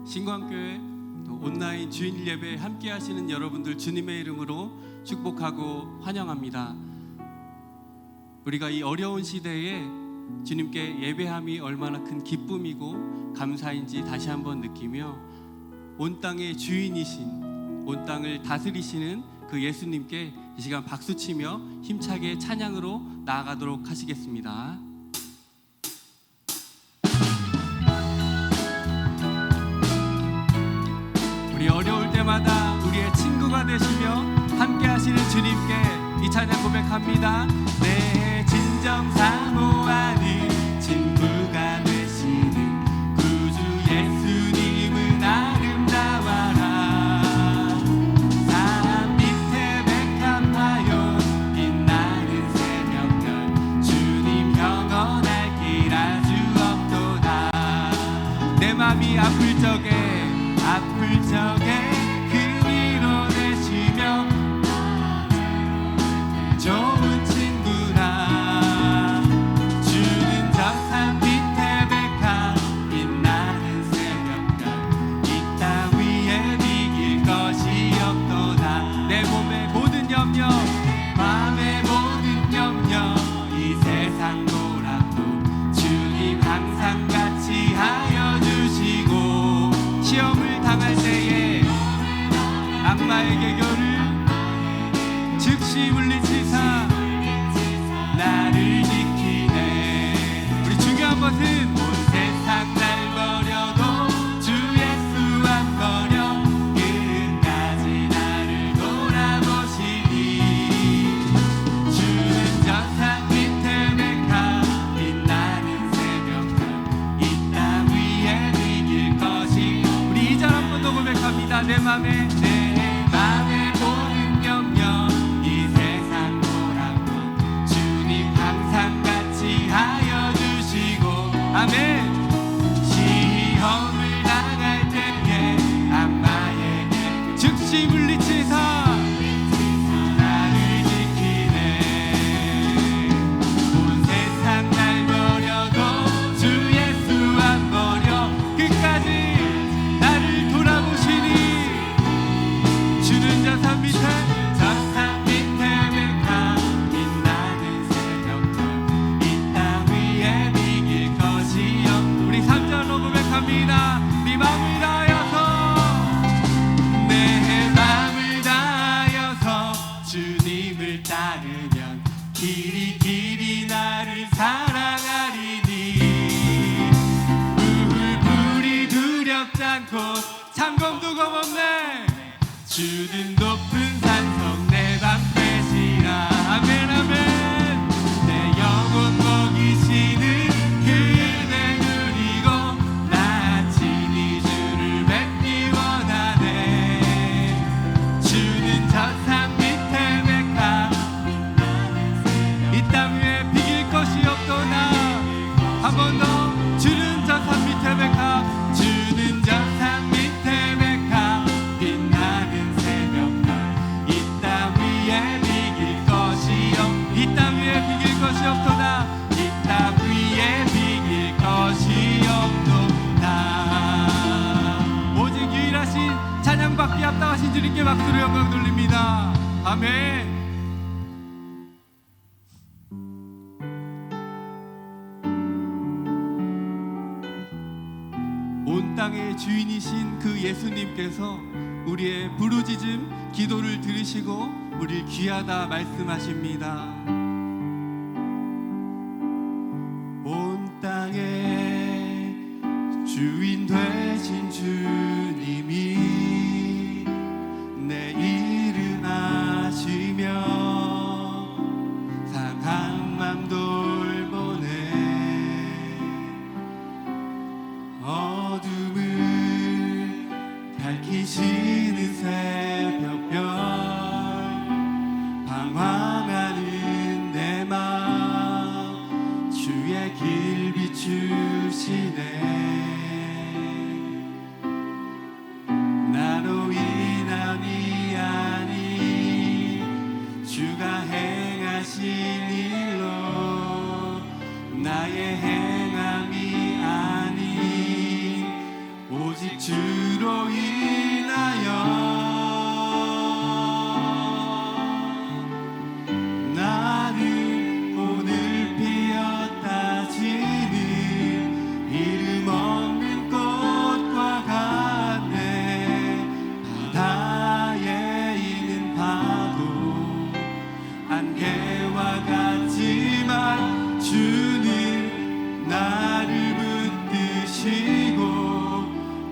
신광교회 또 온라인 주일 예배에 함께 하시는 여러분들 주님의 이름으로 축복하고 환영합니다. 우리가 이 어려운 시대에 주님께 예배함이 얼마나 큰 기쁨이고 감사인지 다시 한번 느끼며 온 땅의 주인이신, 온 땅을 다스리시는 그 예수님께 이 시간 박수치며 힘차게 찬양으로 나아가도록 하시겠습니다. 우리 어려울 때마다 우리의 친구가 되시며 함께 하시는 주님께 이 찬양 고백합니다. 내 진정 사모하는 친구가 되시는 구주 예수님은 아름다워라. 사람 밑에 백합하여 빛나는 새벽별 주님 영원할 길 알 수 없도다. 내 맘이 아플 적에 그 위로내시며 좋은 친구라. 주는 저 산 밑에 백합 빛나는 새벽별 이 땅 위에 비길 것이 없도다. 내 몸의 모든 염려, 마음의 모든 염려, 이 세상 고락도 주님 항상 같이 하여 주시고, 시험을 당할 때에 악마의 계교를 즉시 물리치사 나를 지키네. 우리 중요한 것은 온 세상 날 버려도 주 예수 안 버려 끝까지 나를 돌아보시니. 주는 저 산 밑에 백합 빛나는 새벽별 이 땅 위에 비길 것이. 우리 2절 한 번 더 고백합니다. 내 맘에 모든 염려, 이 세상 고락도 주님 항상 같이 하여 주시고. 아멘. 시험을 당할 때에 악마에게 즉시 물리치사 나를 지키네. 온 세상 날 버려도 주 예수 안 버려 끝까지 나를 돌아보시니. 주는 저 산 밑에 백합 빛나는 새벽별 이 땅 위에 비길 것이요. 우리 3절로 고백합니다. 네 마음을 다하여서 주님을 따르면 길이 나를 사랑하리니. 불이 두렵지 않고 참검도 겁없네. 주는 높은 산성 내 방패시라. 아멘 아멘. 내 영혼 먹이시는 그대 누리고 나 친히 주를 뵙기 원하네. 주는 저 산 밑에 백합 이 땅 위에 비길 것이 없도다. 한 번 더. 주는 저 산 밑에 백합, 주는 저 산 밑에 백합 빛나는 새벽별 이 땅 위에 비길 것이요. 이 땅 위에 비길 것이 없도다. 이 땅 위에 비길 것이 없도다. 오직 유일하신 찬양받기 합당하신 주님께 박수로 영광 돌립니다. 아멘. 온 땅의 주인이신 그 예수님께서 우리의 부르짖음 기도를 들으시고 우리를 귀하다 말씀하십니다. 온 땅의 주인 되신 주님이 내 이름 아시며 상한 맘 돌보네. 어둠을 밝히시는 새벽별 방황하는 내 맘 주의 길 비추시네. 나로 인함이 아닌 주가 행하신 일로 나의 행함이 아닌 오직 주로 인하여 나는 오늘 피었다 지는 이름 없는 꽃과 같네. 바다에 있는 파도 안개와 같지만 주는 나를 붙드시고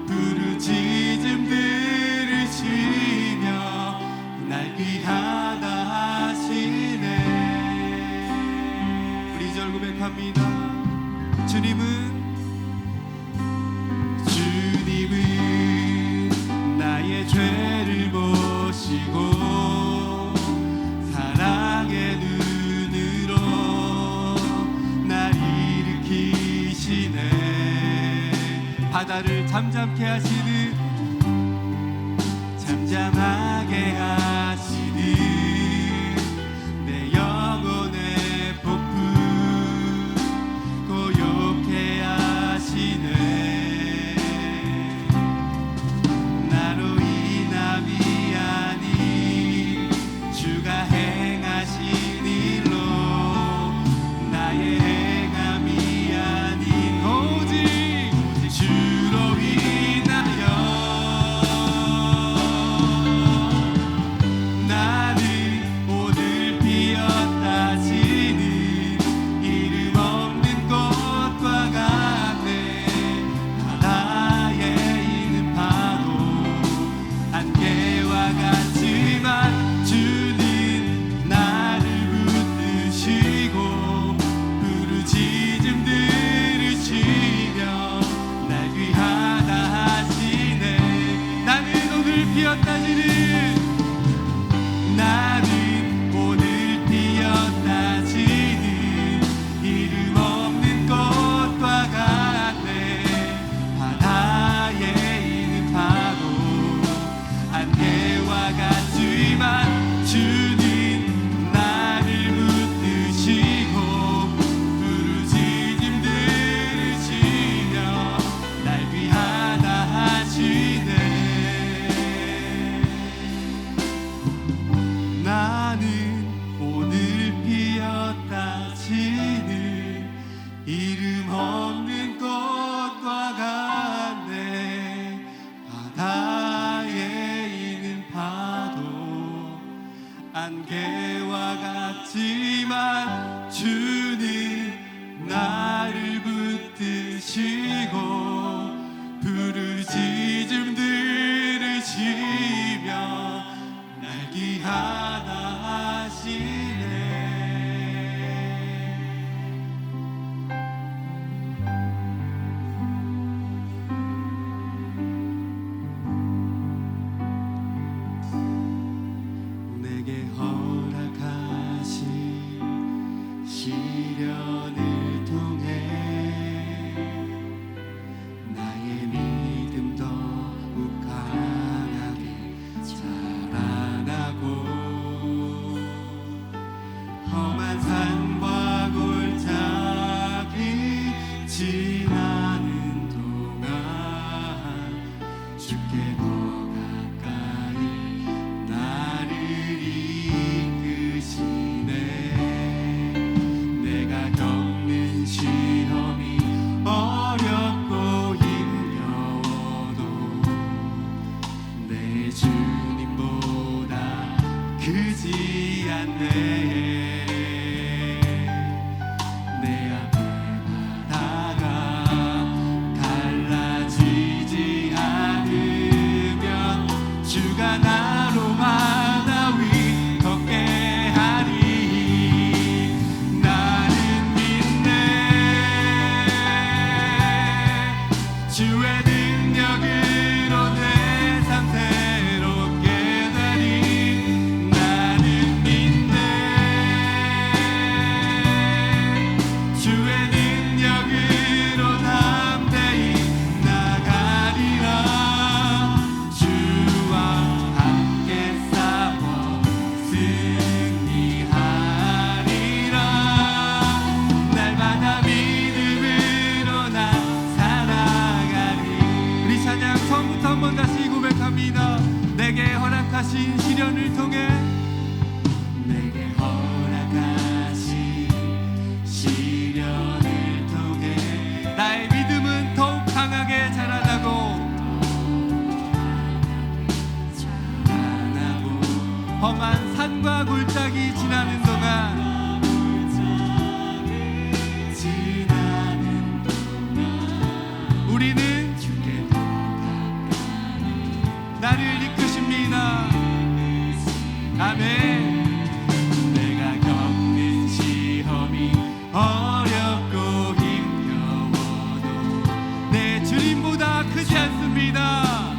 부르짖음 들으시며 날 귀하다 하시네. 우리 2절 고백합니다. 주님은 나의 죄를 보시고 사랑의 눈으로 날 일으키시네. 바다를 잠잠케 하시는 잠잠하게 하시는 내 영혼의 폭풍 고요케 하시네. 나로 인함이 아닌 주가 행하신 일로 나의 행함이 아닌 오직 주로 인하여 나는 오늘 피었다 지는 이름 없는 꽃과 같네. 바다에 있는 파도 안개와 같지만 주는 나를 붙드시고 부르짖음 들으시며 날 귀하다 하시네. 나는 오늘 피었다 지는 나는 오늘 피었다 지는 이름 없는 꽃과 같네. 바다에 있는 파도 안개와 같지만 주는 나를 붙드시고 부르짖음 들으시며 날 귀하다 하시네. 나는 오늘 피었다 지는 이름 없는 꽃과 같네. 바다에 있는 파도 안개와 같지만 주는 나를 붙드시고 부르짖음 들으시며 날 귀하다 하시네. 내게 허락하신 시련을 통해 나의 믿음 더욱 강하게 자라나고 험한 산과 골짜기 지나는 동안 주께 더 가까이 나를 이끄시네. 내가 겪는 시험이 어렵고 힘겨워도 내 주님보다 크지 않네. 내 앞에 바다가 갈라지지 않으면 주가 나로 바다 위 걷게 하리. 나는 믿네. 주의 능력으로 내 삶 새롭게 되리. 나는 믿네. 주의 능력으로 담대히 나가리라. 주와 함께 싸워 승리하리라. 날마다 믿음으로 나 살아가리. 우리 찬양 처음부터 한번 다시 고백합니다. 내게 허락하신 시련을 통해 내게 허락하신 시련을 통해 나의 믿음은 더욱 강하게 자라나고 험한 산과 골짜기 지나는 동안 우리는 주께 더 가까이 나를 이끄십니다. 아멘. 내가 겪는 시험이 어렵고 힘겨워도 내 주님보다 크지 않습니다.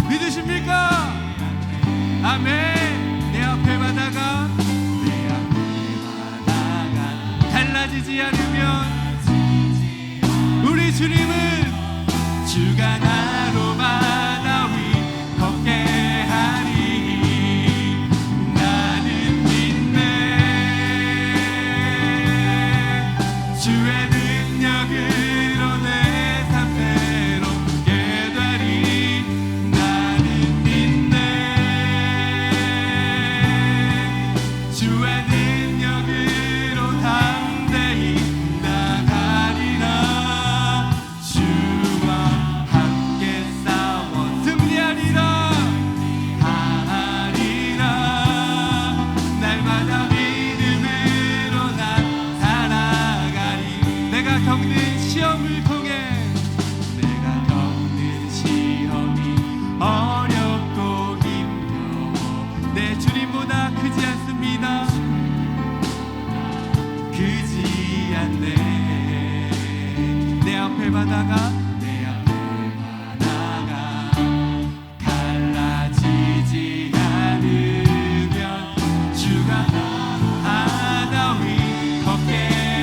믿으십니까? 아멘. 내 앞에 바다가 달라지지 않으면 우리 주님은 주가 나로 바다 위 걷게 하리. 나는 믿네. 주의 능력으로 내 삶 새롭게 되리. 나는 믿네. 주의 능력으로 담대히 나가리라. 주와 함께 싸워 승리하리라. 하리라. 날마다 믿음으로 난 살아가리. 내가 겪는 시험을 통해 내가 겪는 시험이 어렵고 힘겨워 내 주님보다 크지 않습니다. 크지 않네. 내 앞에 바다가 갈라지지 않으면 주가 바다 위 걷게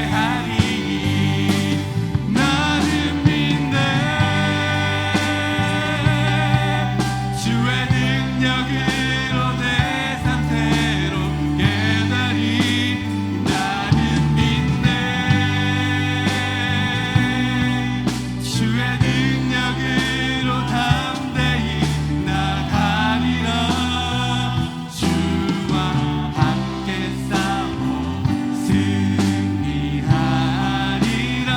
하리. 나는 믿네. 주의 능력으로 내 삶 새롭게 되리. 나는 믿네. 주의 능력으로 담대히 나가리라. 주와 함께 싸워 승리하리라.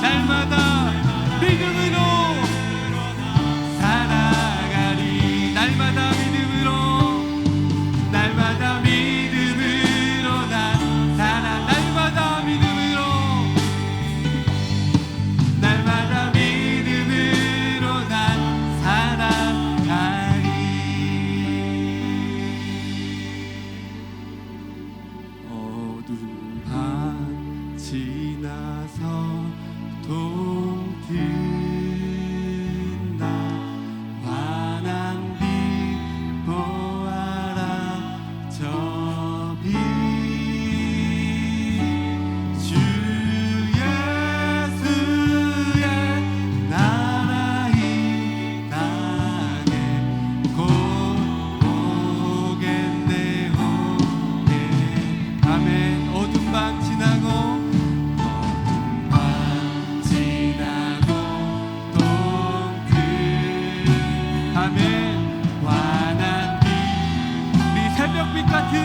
날마다 믿음으로 살아가리. 날마다 믿음으로 날마다 믿음으로 난 살아. 날마다 믿음으로 날마다 믿음으로 난 살아가리. 어두운 밤 지나서 동트나 환한 빛 보아라. 저 빛 주 예수의 나라 이 땅에 곧 오겠네 오네. 아멘. 어두운 밤 지나고 어두운 밤 지나고 동트 아멘. 환한 빛 우리 새벽빛 같은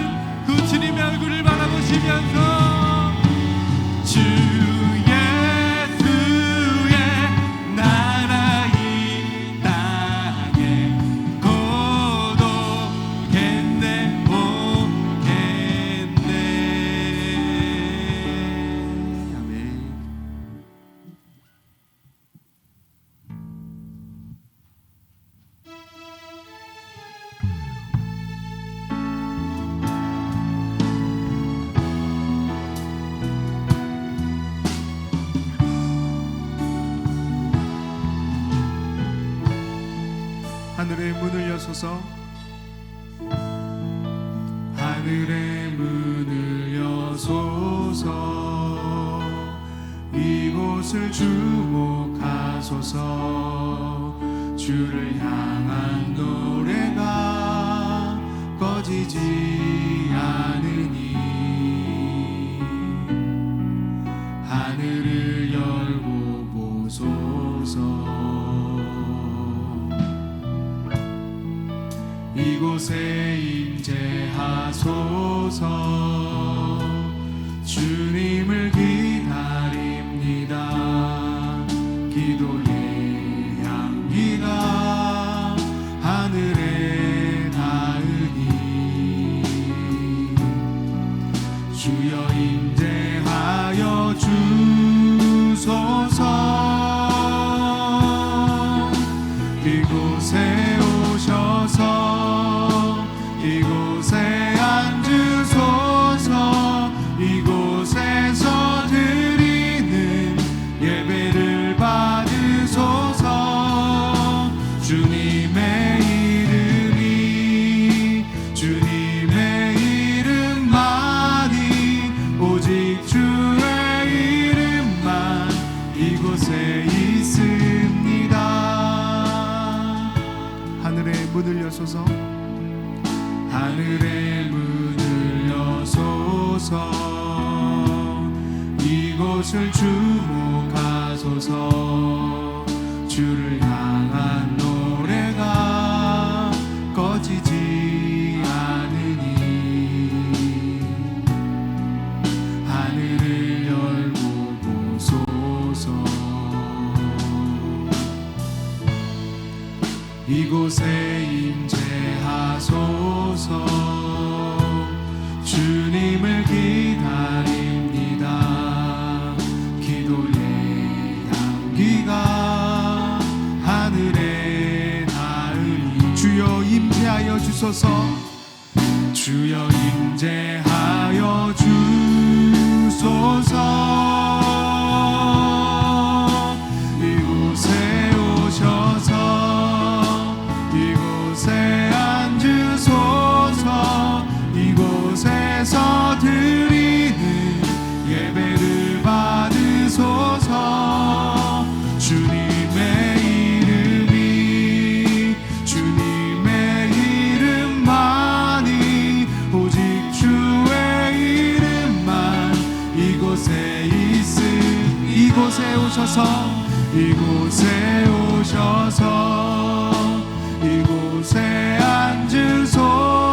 그 주님의 얼굴을 바라보시면서 주 예수의 나라 이 땅에 곧 오겠네 오겠네. 아멘. 하늘의 문을 여소서. 하늘의 문을 여소서. 이곳을 주목하소서. 주를 향한 노래가 꺼지지 않으니 하늘을 열고 보소서. 이곳에 임재하소서. 주님을 기다립니다. 기도의 향기가 하늘에 닿으니 주여 임재하여 주소서. 이곳에 오셔서 이곳에 앉으소서. 이곳에서 드리는 예배를 받으소서. 주님의 이름만이 오직 주의 이름만 이곳에 있습니다. 하늘의 문을 여소서. 하늘의 문을 여소서. 이곳을 주목하소서. 주를 향한 노래가 꺼지지 않으니 하늘을 열고 보소서. 이곳에 임재하소서. 주님을 기다립니다. 기도의 향기가 하늘에 닿으니 주여 임재하여 주소서. 주여 임재하여 주소서. 이곳에 오셔서 이곳에 앉으소서. 이곳에서 드리는 예배를 받으소서. 주님의 이름만이 오직 주의 이름만 이곳에 이곳에 오셔서 이곳에 오셔서 이곳에 앉으소서.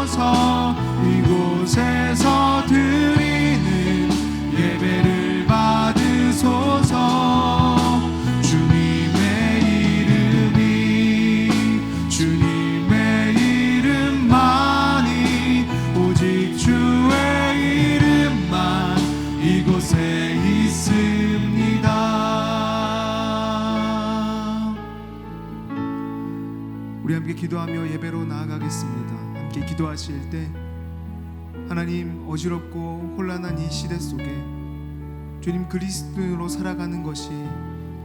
이곳에서 드리는 예배를 받으소서. 주님의 이름만이 오직 주의 이름만 이곳에 있습니다. 우리 함께 기도하며 예배로 나아가겠습니다. 함께 기도하실 때 하나님, 어지럽고 혼란한 이 시대 속에 주님 그리스도인으로 살아가는 것이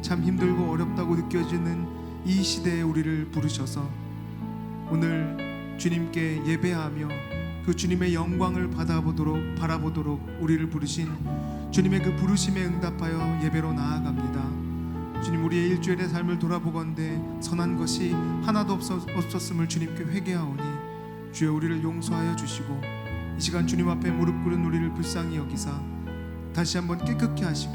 참 힘들고 어렵다고 느껴지는 이 시대에 우리를 부르셔서 오늘 주님께 예배하며 그 주님의 영광을 바라보도록 우리를 부르신 주님의 그 부르심에 응답하여 예배로 나아갑니다. 주님, 우리의 일주일의 삶을 돌아보건대 선한 것이 하나도 없었음을 주님께 회개하오니 주여 우리를 용서하여 주시고 이 시간 주님 앞에 무릎 꿇은 우리를 불쌍히 여기사 다시 한번 깨끗게 하시고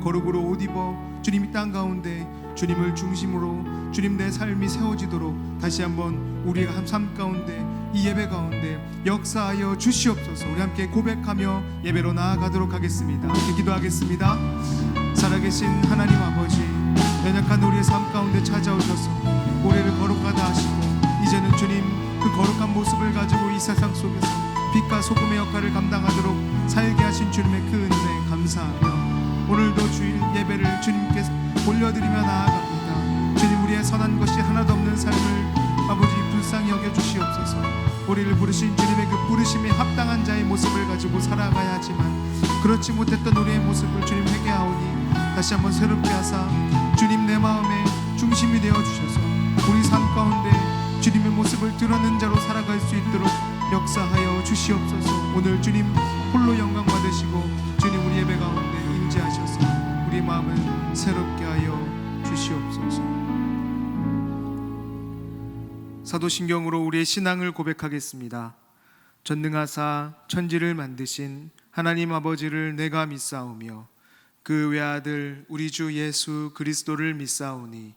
거룩으로 옷 입어 주님 이 땅 가운데 주님을 중심으로 주님 내 삶이 세워지도록 다시 한번 우리의 삶 가운데 이 예배 가운데 역사하여 주시옵소서. 우리 함께 고백하며 예배로 나아가도록 하겠습니다. 함께 기도하겠습니다. 살아계신 하나님 아버지, 연약한 우리의 삶 가운데 찾아오셔서 우리를 거룩하다 하시고 이제는 주님 그 거룩한 모습을 가지고 이 세상 속에서 빛과 소금의 역할을 감당하도록 살게 하신 주님의 그 은혜에 감사하며 오늘도 주일 예배를 주님께 올려드리며 나아갑니다. 주님, 우리의 선한 것이 하나도 없는 삶을 아버지 불쌍히 여겨 주시옵소서. 우리를 부르신 주님의 그 부르심에 합당한 자의 모습을 가지고 살아가야 하지만 그렇지 못했던 우리의 모습을 주님 회개하오니 다시 한번 새롭게 하사 주님 내 마음의 중심이 되어 주셔서 우리 삶 가운데 주님의 모습을 드러내는 자로 살아갈 수 있도록 역사하여 주시옵소서. 오늘 주님 홀로 영광 받으시고 주님 우리 예배 가운데 임재하셔서 우리 마음을 새롭게 하여 주시옵소서. 사도신경으로 우리의 신앙을 고백하겠습니다. 전능하사 천지를 만드신 하나님 아버지를 내가 믿사오며 그 외아들 우리 주 예수 그리스도를 믿사오니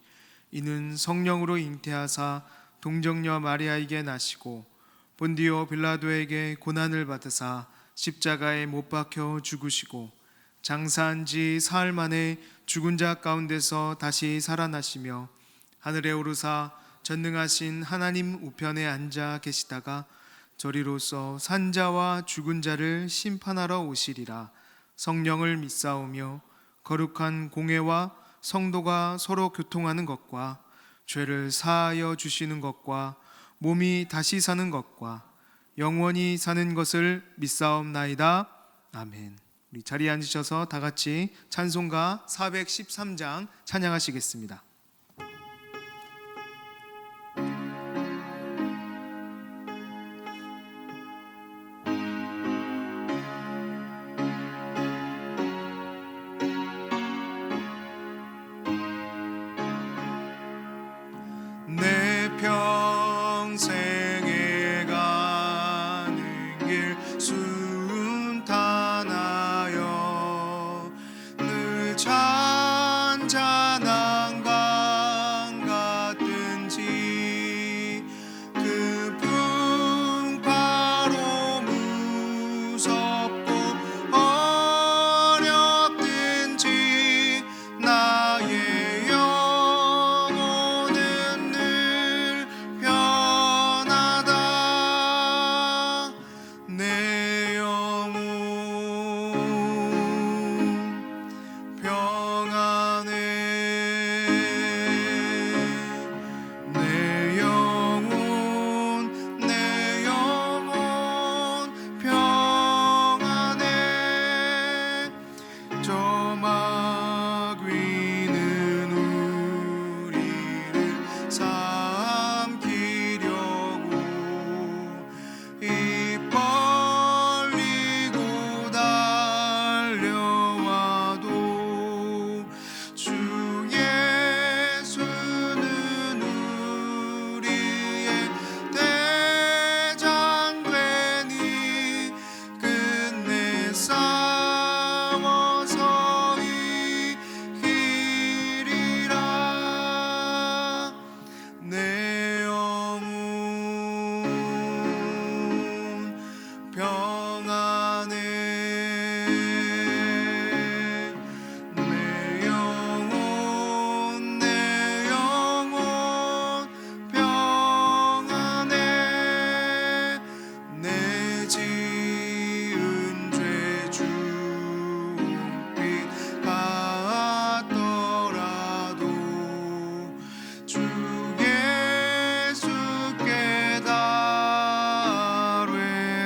이는 성령으로 잉태하사 동정녀 마리아에게 나시고 본디오 빌라도에게 고난을 받으사 십자가에 못 박혀 죽으시고 장사한 지 사흘 만에 죽은 자 가운데서 다시 살아나시며 하늘에 오르사 전능하신 하나님 우편에 앉아 계시다가 저리로서 산자와 죽은 자를 심판하러 오시리라. 성령을 믿사오며 거룩한 공회와 성도가 서로 교통하는 것과 죄를 사하여 주시는 것과 몸이 다시 사는 것과 영원히 사는 것을 믿사옵나이다. 아멘. 우리 자리에 앉으셔서 다 같이 찬송가 413장 찬양하시겠습니다. 내 평생에 가는 길 순탄하여 늘 잔잔한 강 같든지 그 풍파로 무섭고 어렵든지 나의 영혼은 늘 편하다. 내 영혼 평안해. 내 영혼 평안해. 저 막 위는 우리를 삼키려고 입 벌리고 달려와도 주 예수는 우리의 대장 되니 끝내 싸워서 이기리라. 내 영혼 평안해. 내 영혼 평안해. 내 지은 죄 중빛 같더라도 주 예수께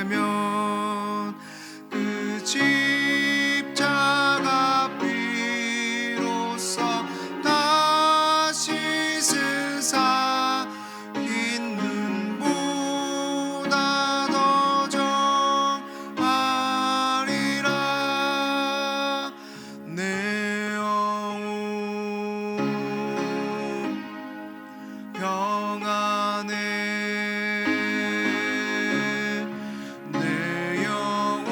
달되면 그 십자가 피로써 다시 스사 있는 보다 더 정하리라. 내 영혼 평안해. 내 영혼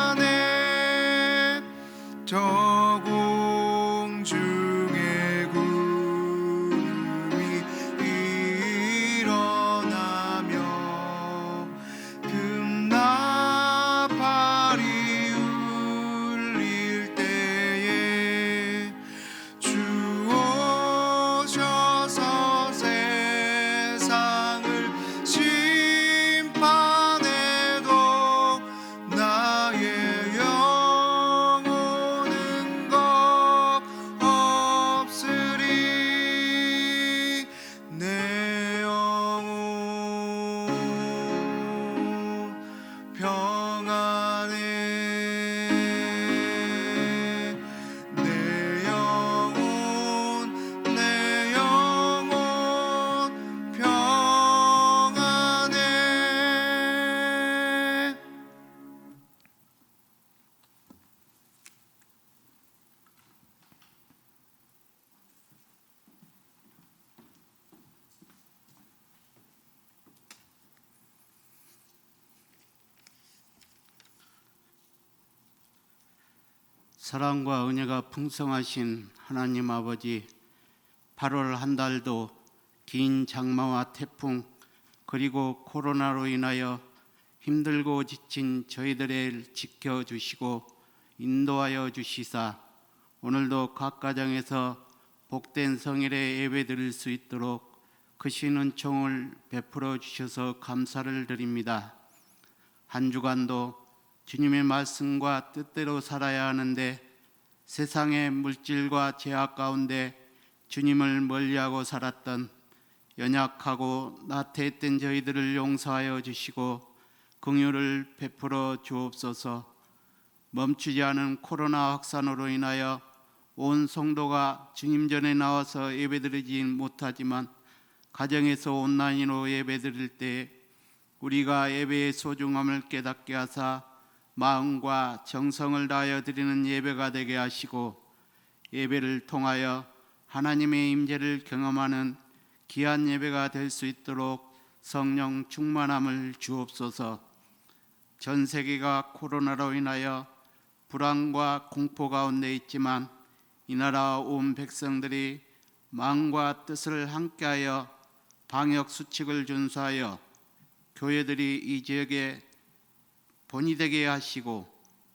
평안해. 저 공중의 구름이 일어나며 금나팔이 울릴 때에 주 오셔서 세상을 심판해도 나의 영혼은 겁 없으리. 내 영혼 평안해. 내 영혼 평안해. 사랑과 은혜가 풍성하신 하나님 아버지, 8월 한 달도 긴 장마와 태풍 그리고 코로나로 인하여 힘들고 지친 저희들을 지켜주시고 인도하여 주시사 오늘도 각 가정에서 복된 성일의 예배 드릴 수 있도록 크신 은총을 베풀어 주셔서 감사를 드립니다. 한 주간도 주님의 말씀과 뜻대로 살아야 하는데 세상의 물질과 제약 가운데 주님을 멀리하고 살았던 연약하고 나태했던 저희들을 용서하여 주시고 긍휼을 베풀어 주옵소서. 멈추지 않은 코로나 확산으로 인하여 온 성도가 주님 전에 나와서 예배드리지 못하지만 가정에서 온라인으로 예배드릴 때 우리가 예배의 소중함을 깨닫게 하사 마음과 정성을 다하여 드리는 예배가 되게 하시고 예배를 통하여 하나님의 임재를 경험하는 귀한 예배가 될 수 있도록 성령 충만함을 주옵소서. 전 세계가 코로나로 인하여 불안과 공포 가운데 있지만 이 나라 온 백성들이 마음과 뜻을 함께하여 방역 수칙을 준수하여 교회들이 이 지역에 본이 되게 하시고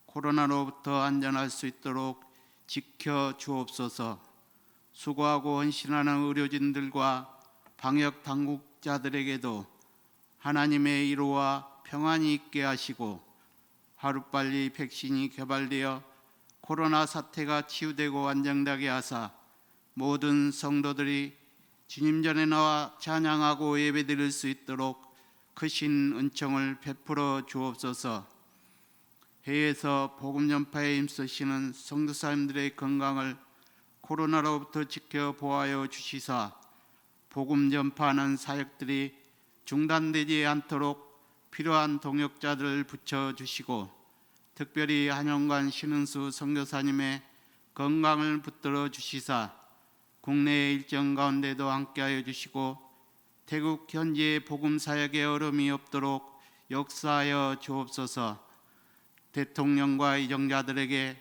코로나로부터 안전할 수 있도록 지켜 주옵소서. 수고하고 헌신하는 의료진들과 방역 당국자들에게도 하나님의 위로와 평안이 있게 하시고 하루빨리 백신이 개발되어 코로나 사태가 치유되고 안정되게 하사 모든 성도들이 주님 전에 나와 찬양하고 예배드릴 수 있도록 크신 은총을 베풀어 주옵소서. 해외에서 복음 전파에 힘쓰시는 성도사님들의 건강을 코로나로부터 지켜 보호하여 주시사 복음 전파하는 사역들이 중단되지 않도록 필요한 동역자들을 붙여주시고 특별히 한영관 신은수 선교사님의 건강을 붙들어 주시사 국내의 일정 가운데도 함께하여 주시고 태국 현지의 복음 사역에 어려움이 없도록 역사하여 주옵소서. 대통령과 이정자들에게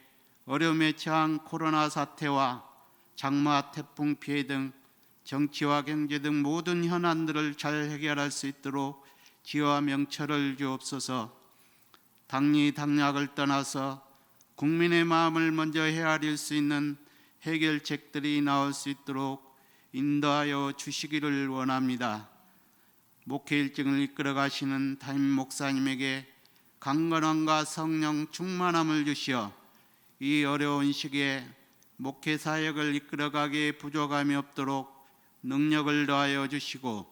어려움에 처한 코로나 사태와 장마, 태풍 피해 등 정치와 경제 등 모든 현안들을 잘 해결할 수 있도록 지혜와 명철을 주옵소서. 당리 당략을 떠나서 국민의 마음을 먼저 헤아릴 수 있는 해결책들이 나올 수 있도록 인도하여 주시기를 원합니다. 목회 일정을 이끌어 가시는 담임 목사님에게 강건함과 성령 충만함을 주시어 이 어려운 시기에 목회 사역을 이끌어가기에 부족함이 없도록 능력을 더하여 주시고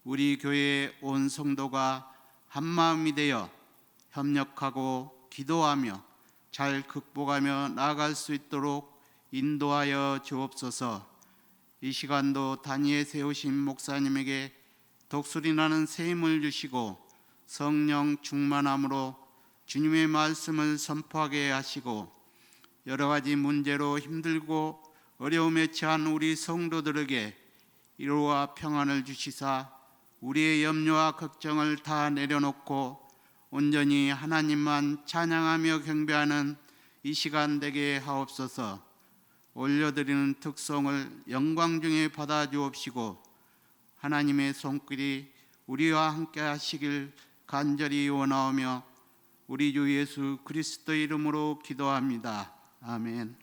우리 교회의 온 성도가 한마음이 되어 협력하고 기도하며 잘 극복하며 나아갈 수 있도록 인도하여 주옵소서. 이 시간도 단위에 세우신 목사님에게 독수리 나는 새 힘을 주시고 성령 충만함으로 주님의 말씀을 선포하게 하시고 여러 가지 문제로 힘들고 어려움에 처한 우리 성도들에게 위로와 평안을 주시사 우리의 염려와 걱정을 다 내려놓고 온전히 하나님만 찬양하며 경배하는 이 시간 되게 하옵소서. 올려드리는 특송을 영광 중에 받아 주옵시고 하나님의 손길이 우리와 함께 하시길 간절히 원하오며 우리 주 예수 그리스도 이름으로 기도합니다. 아멘.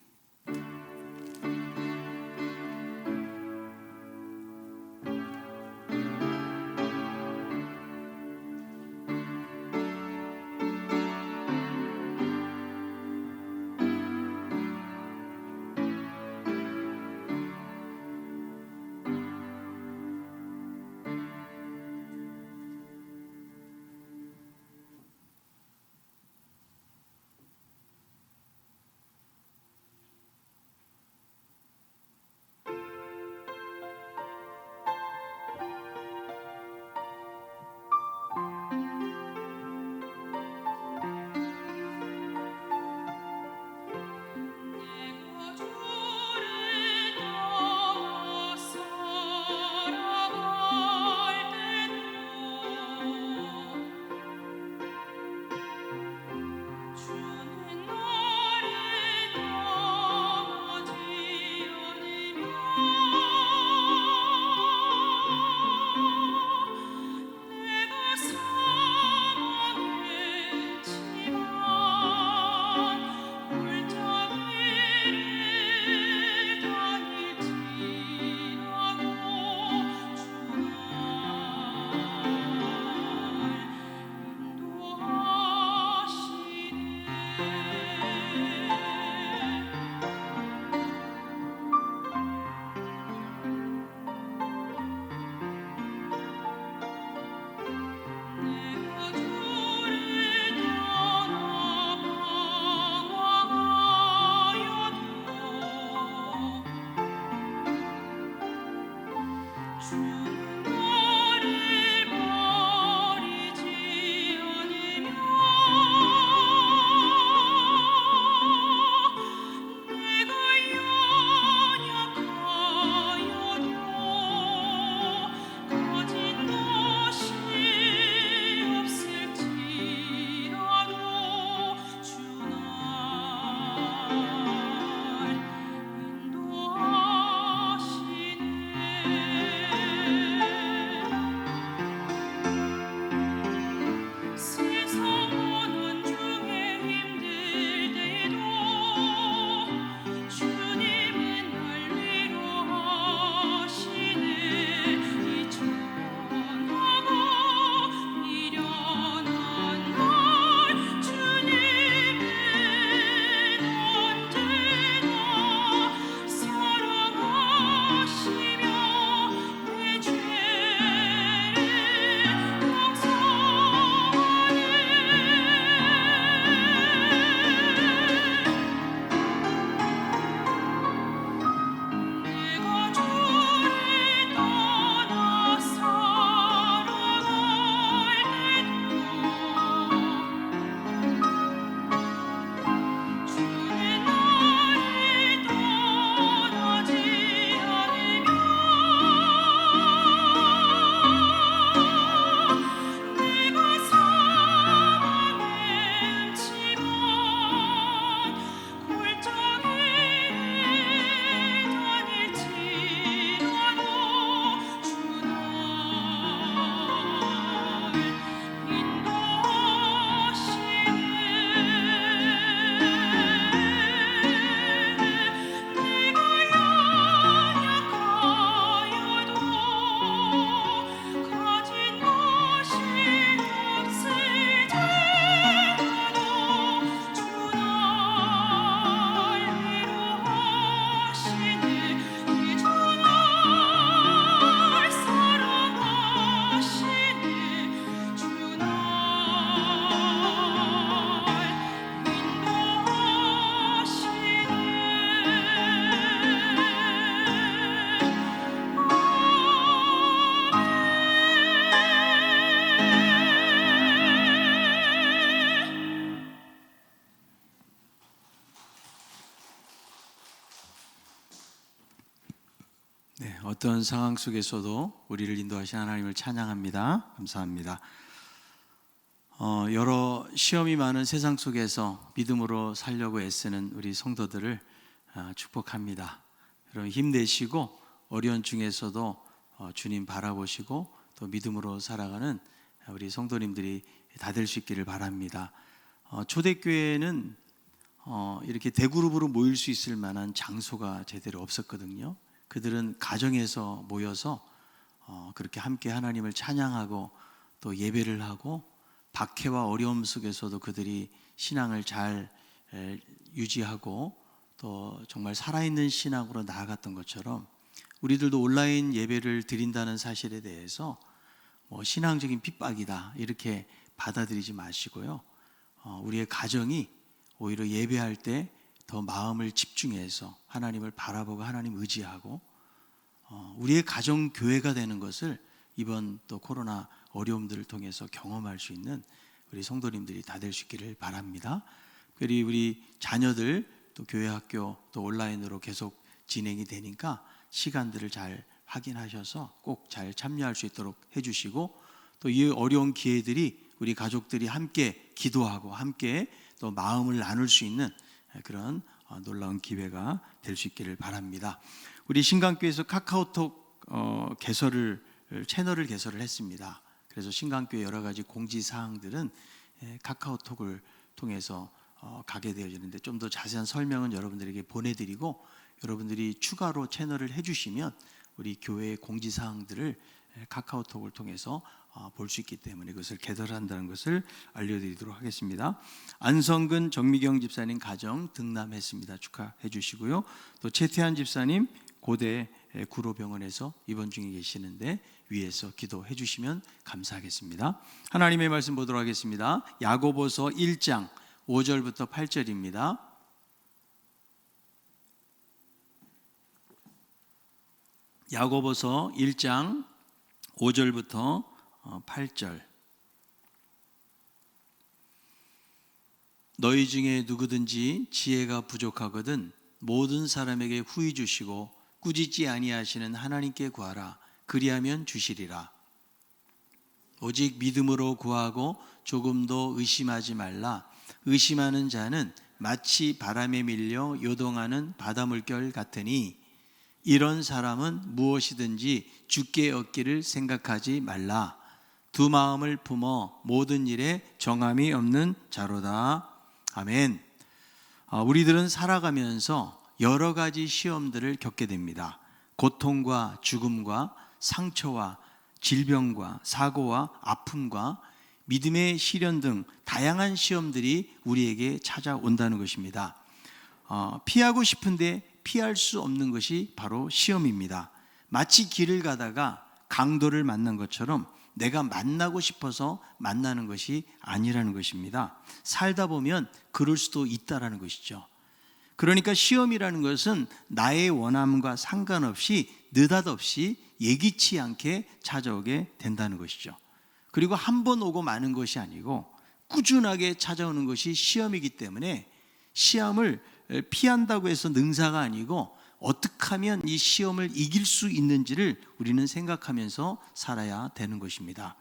네, 어떤 상황 속에서도 우리를 인도하신 하나님을 찬양합니다. 감사합니다. 여러 시험이 많은 세상 속에서 믿음으로 살려고 애쓰는 우리 성도들을 축복합니다. 여러분 힘내시고 어려운 중에서도 주님 바라보시고 또 믿음으로 살아가는 우리 성도님들이 다 될 수 있기를 바랍니다. 초대교회는 이렇게 대그룹으로 모일 수 있을 만한 장소가 제대로 없었거든요. 그들은 가정에서 모여서 그렇게 함께 하나님을 찬양하고 또 예배를 하고 박해와 어려움 속에서도 그들이 신앙을 잘 유지하고 또 정말 살아있는 신앙으로 나아갔던 것처럼 우리들도 온라인 예배를 드린다는 사실에 대해서 신앙적인 핍박이다 이렇게 받아들이지 마시고요. 우리의 가정이 오히려 예배할 때 더 마음을 집중해서 하나님을 바라보고 하나님 의지하고 우리의 가정 교회가 되는 것을 이번 또 코로나 어려움들을 통해서 경험할 수 있는 우리 성도님들이 다 될 수 있기를 바랍니다. 그리고 우리 자녀들 또 교회 학교 또 온라인으로 계속 진행이 되니까 시간들을 잘 확인하셔서 꼭 잘 참여할 수 있도록 해주시고 또 이 어려운 기회들이 우리 가족들이 함께 기도하고 함께 또 마음을 나눌 수 있는 그런 놀라운 기회가 될 수 있기를 바랍니다. 우리 신강교회에서 카카오톡 채널을 개설을 했습니다. 그래서 신강교회 여러 가지 공지 사항들은 카카오톡을 통해서 가게 되어지는데 좀 더 자세한 설명은 여러분들에게 보내드리고 여러분들이 추가로 채널을 해주시면 우리 교회의 공지 사항들을 카카오톡을 통해서 볼 수 있기 때문에 그것을 개설한다는 것을 알려드리도록 하겠습니다. 안성근 정미경 집사님 가정 등남했습니다. 축하해 주시고요. 또 최태한 집사님 고대 구로병원에서 입원 중에 계시는데 위에서 기도해 주시면 감사하겠습니다. 하나님의 말씀 보도록 하겠습니다. 야고보서 1장 5절부터 8절입니다. 야고보서 1장 5절부터 8절. 너희 중에 누구든지 지혜가 부족하거든 모든 사람에게 후히 주시고 꾸짖지 아니하시는 하나님께 구하라. 그리하면 주시리라. 오직 믿음으로 구하고 조금도 의심하지 말라. 의심하는 자는 마치 바람에 밀려 요동하는 바닷물결 같으니 이런 사람은 무엇이든지 주께 얻기를 생각하지 말라. 두 마음을 품어 모든 일에 정함이 없는 자로다. 아멘. 우리들은 살아가면서 여러 가지 시험들을 겪게 됩니다. 고통과 죽음과 상처와 질병과 사고와 아픔과 믿음의 시련 등 다양한 시험들이 우리에게 찾아온다는 것입니다. 피하고 싶은데 피할 수 없는 것이 바로 시험입니다. 마치 길을 가다가 강도를 만난 것처럼 내가 만나고 싶어서 만나는 것이 아니라는 것입니다. 살다 보면 그럴 수도 있다라는 것이죠. 그러니까 시험이라는 것은 나의 원함과 상관없이 느닷없이 예기치 않게 찾아오게 된다는 것이죠. 그리고 한 번 오고 마는 것이 아니고 꾸준하게 찾아오는 것이 시험이기 때문에 시험을 피한다고 해서 능사가 아니고 어떻게 하면 이 시험을 이길 수 있는지를 우리는 생각하면서 살아야 되는 것입니다.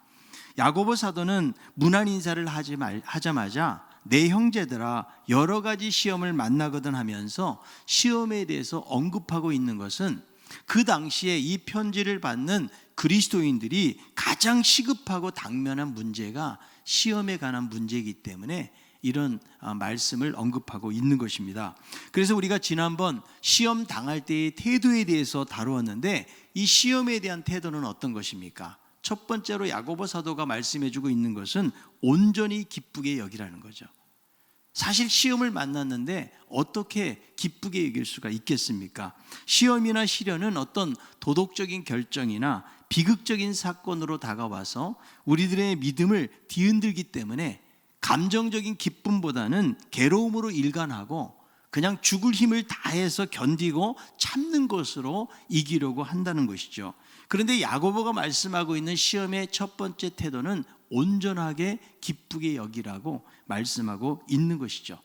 야고보 사도는 문안 인사를 하자마자 내 형제들아 여러 가지 시험을 만나거든 하면서 시험에 대해서 언급하고 있는 것은 그 당시에 이 편지를 받는 그리스도인들이 가장 시급하고 당면한 문제가 시험에 관한 문제이기 때문에 이런 말씀을 언급하고 있는 것입니다. 그래서 우리가 지난번 시험 당할 때의 태도에 대해서 다루었는데 이 시험에 대한 태도는 어떤 것입니까? 첫 번째로 야고보 사도가 말씀해주고 있는 것은 온전히 기쁘게 여기라는 거죠. 사실 시험을 만났는데 어떻게 기쁘게 여길 수가 있겠습니까? 시험이나 시련은 어떤 도덕적인 결정이나 비극적인 사건으로 다가와서 우리들의 믿음을 뒤흔들기 때문에 감정적인 기쁨보다는 괴로움으로 일관하고 그냥 죽을 힘을 다해서 견디고 참는 것으로 이기려고 한다는 것이죠. 그런데 야고보가 말씀하고 있는 시험의 첫 번째 태도는 온전하게 기쁘게 여기라고 말씀하고 있는 것이죠.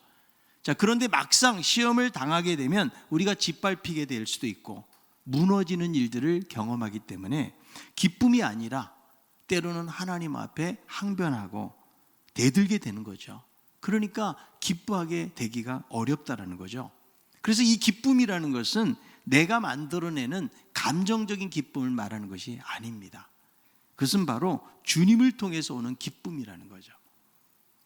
자, 그런데 막상 시험을 당하게 되면 우리가 짓밟히게 될 수도 있고 무너지는 일들을 경험하기 때문에 기쁨이 아니라 때로는 하나님 앞에 항변하고 대들게 되는 거죠. 그러니까 기뻐하게 되기가 어렵다라는 거죠. 그래서 이 기쁨이라는 것은 내가 만들어내는 감정적인 기쁨을 말하는 것이 아닙니다. 그것은 바로 주님을 통해서 오는 기쁨이라는 거죠.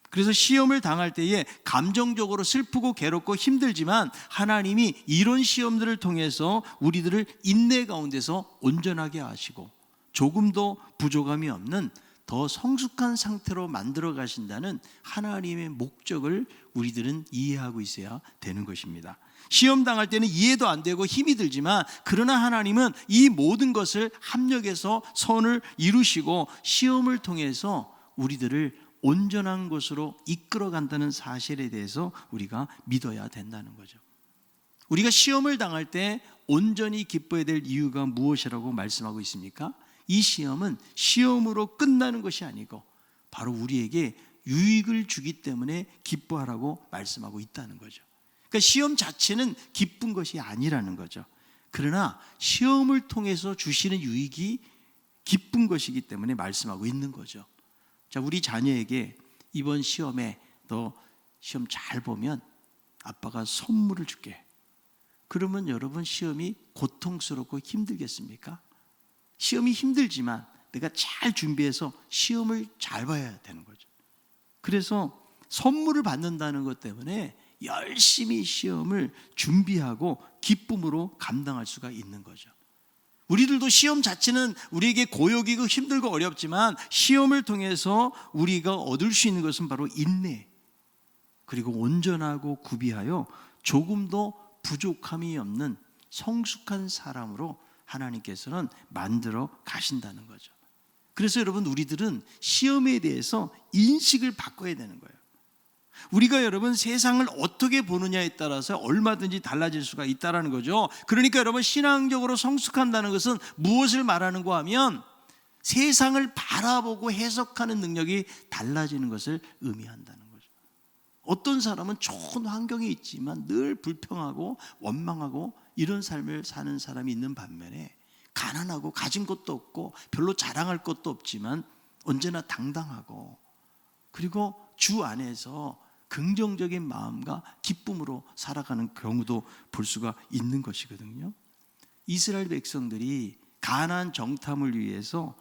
그래서 시험을 당할 때에 감정적으로 슬프고 괴롭고 힘들지만 하나님이 이런 시험들을 통해서 우리들을 인내 가운데서 온전하게 하시고 조금도 부족함이 없는 더 성숙한 상태로 만들어 가신다는 하나님의 목적을 우리들은 이해하고 있어야 되는 것입니다. 시험 당할 때는 이해도 안 되고 힘이 들지만 그러나 하나님은 이 모든 것을 합력해서 선을 이루시고 시험을 통해서 우리들을 온전한 것으로 이끌어 간다는 사실에 대해서 우리가 믿어야 된다는 거죠. 우리가 시험을 당할 때 온전히 기뻐야 될 이유가 무엇이라고 말씀하고 있습니까? 이 시험은 시험으로 끝나는 것이 아니고 바로 우리에게 유익을 주기 때문에 기뻐하라고 말씀하고 있다는 거죠. 그러니까 시험 자체는 기쁜 것이 아니라는 거죠. 그러나 시험을 통해서 주시는 유익이 기쁜 것이기 때문에 말씀하고 있는 거죠. 자, 우리 자녀에게 이번 시험에 너 시험 잘 보면 아빠가 선물을 줄게. 그러면 여러분 시험이 고통스럽고 힘들겠습니까? 시험이 힘들지만 내가 잘 준비해서 시험을 잘 봐야 되는 거죠. 그래서 선물을 받는다는 것 때문에 열심히 시험을 준비하고 기쁨으로 감당할 수가 있는 거죠. 우리들도 시험 자체는 우리에게 고역이고 힘들고 어렵지만 시험을 통해서 우리가 얻을 수 있는 것은 바로 인내, 그리고 온전하고 구비하여 조금도 부족함이 없는 성숙한 사람으로 하나님께서는 만들어 가신다는 거죠. 그래서 여러분 우리들은 시험에 대해서 인식을 바꿔야 되는 거예요. 우리가 여러분 세상을 어떻게 보느냐에 따라서 얼마든지 달라질 수가 있다는 거죠. 그러니까 여러분 신앙적으로 성숙한다는 것은 무엇을 말하는가 하면 세상을 바라보고 해석하는 능력이 달라지는 것을 의미한다는 거죠. 어떤 사람은 좋은 환경에 있지만 늘 불평하고 원망하고 이런 삶을 사는 사람이 있는 반면에 가난하고 가진 것도 없고 별로 자랑할 것도 없지만 언제나 당당하고 그리고 주 안에서 긍정적인 마음과 기쁨으로 살아가는 경우도 볼 수가 있는 것이거든요. 이스라엘 백성들이 가나안 정탐을 위해서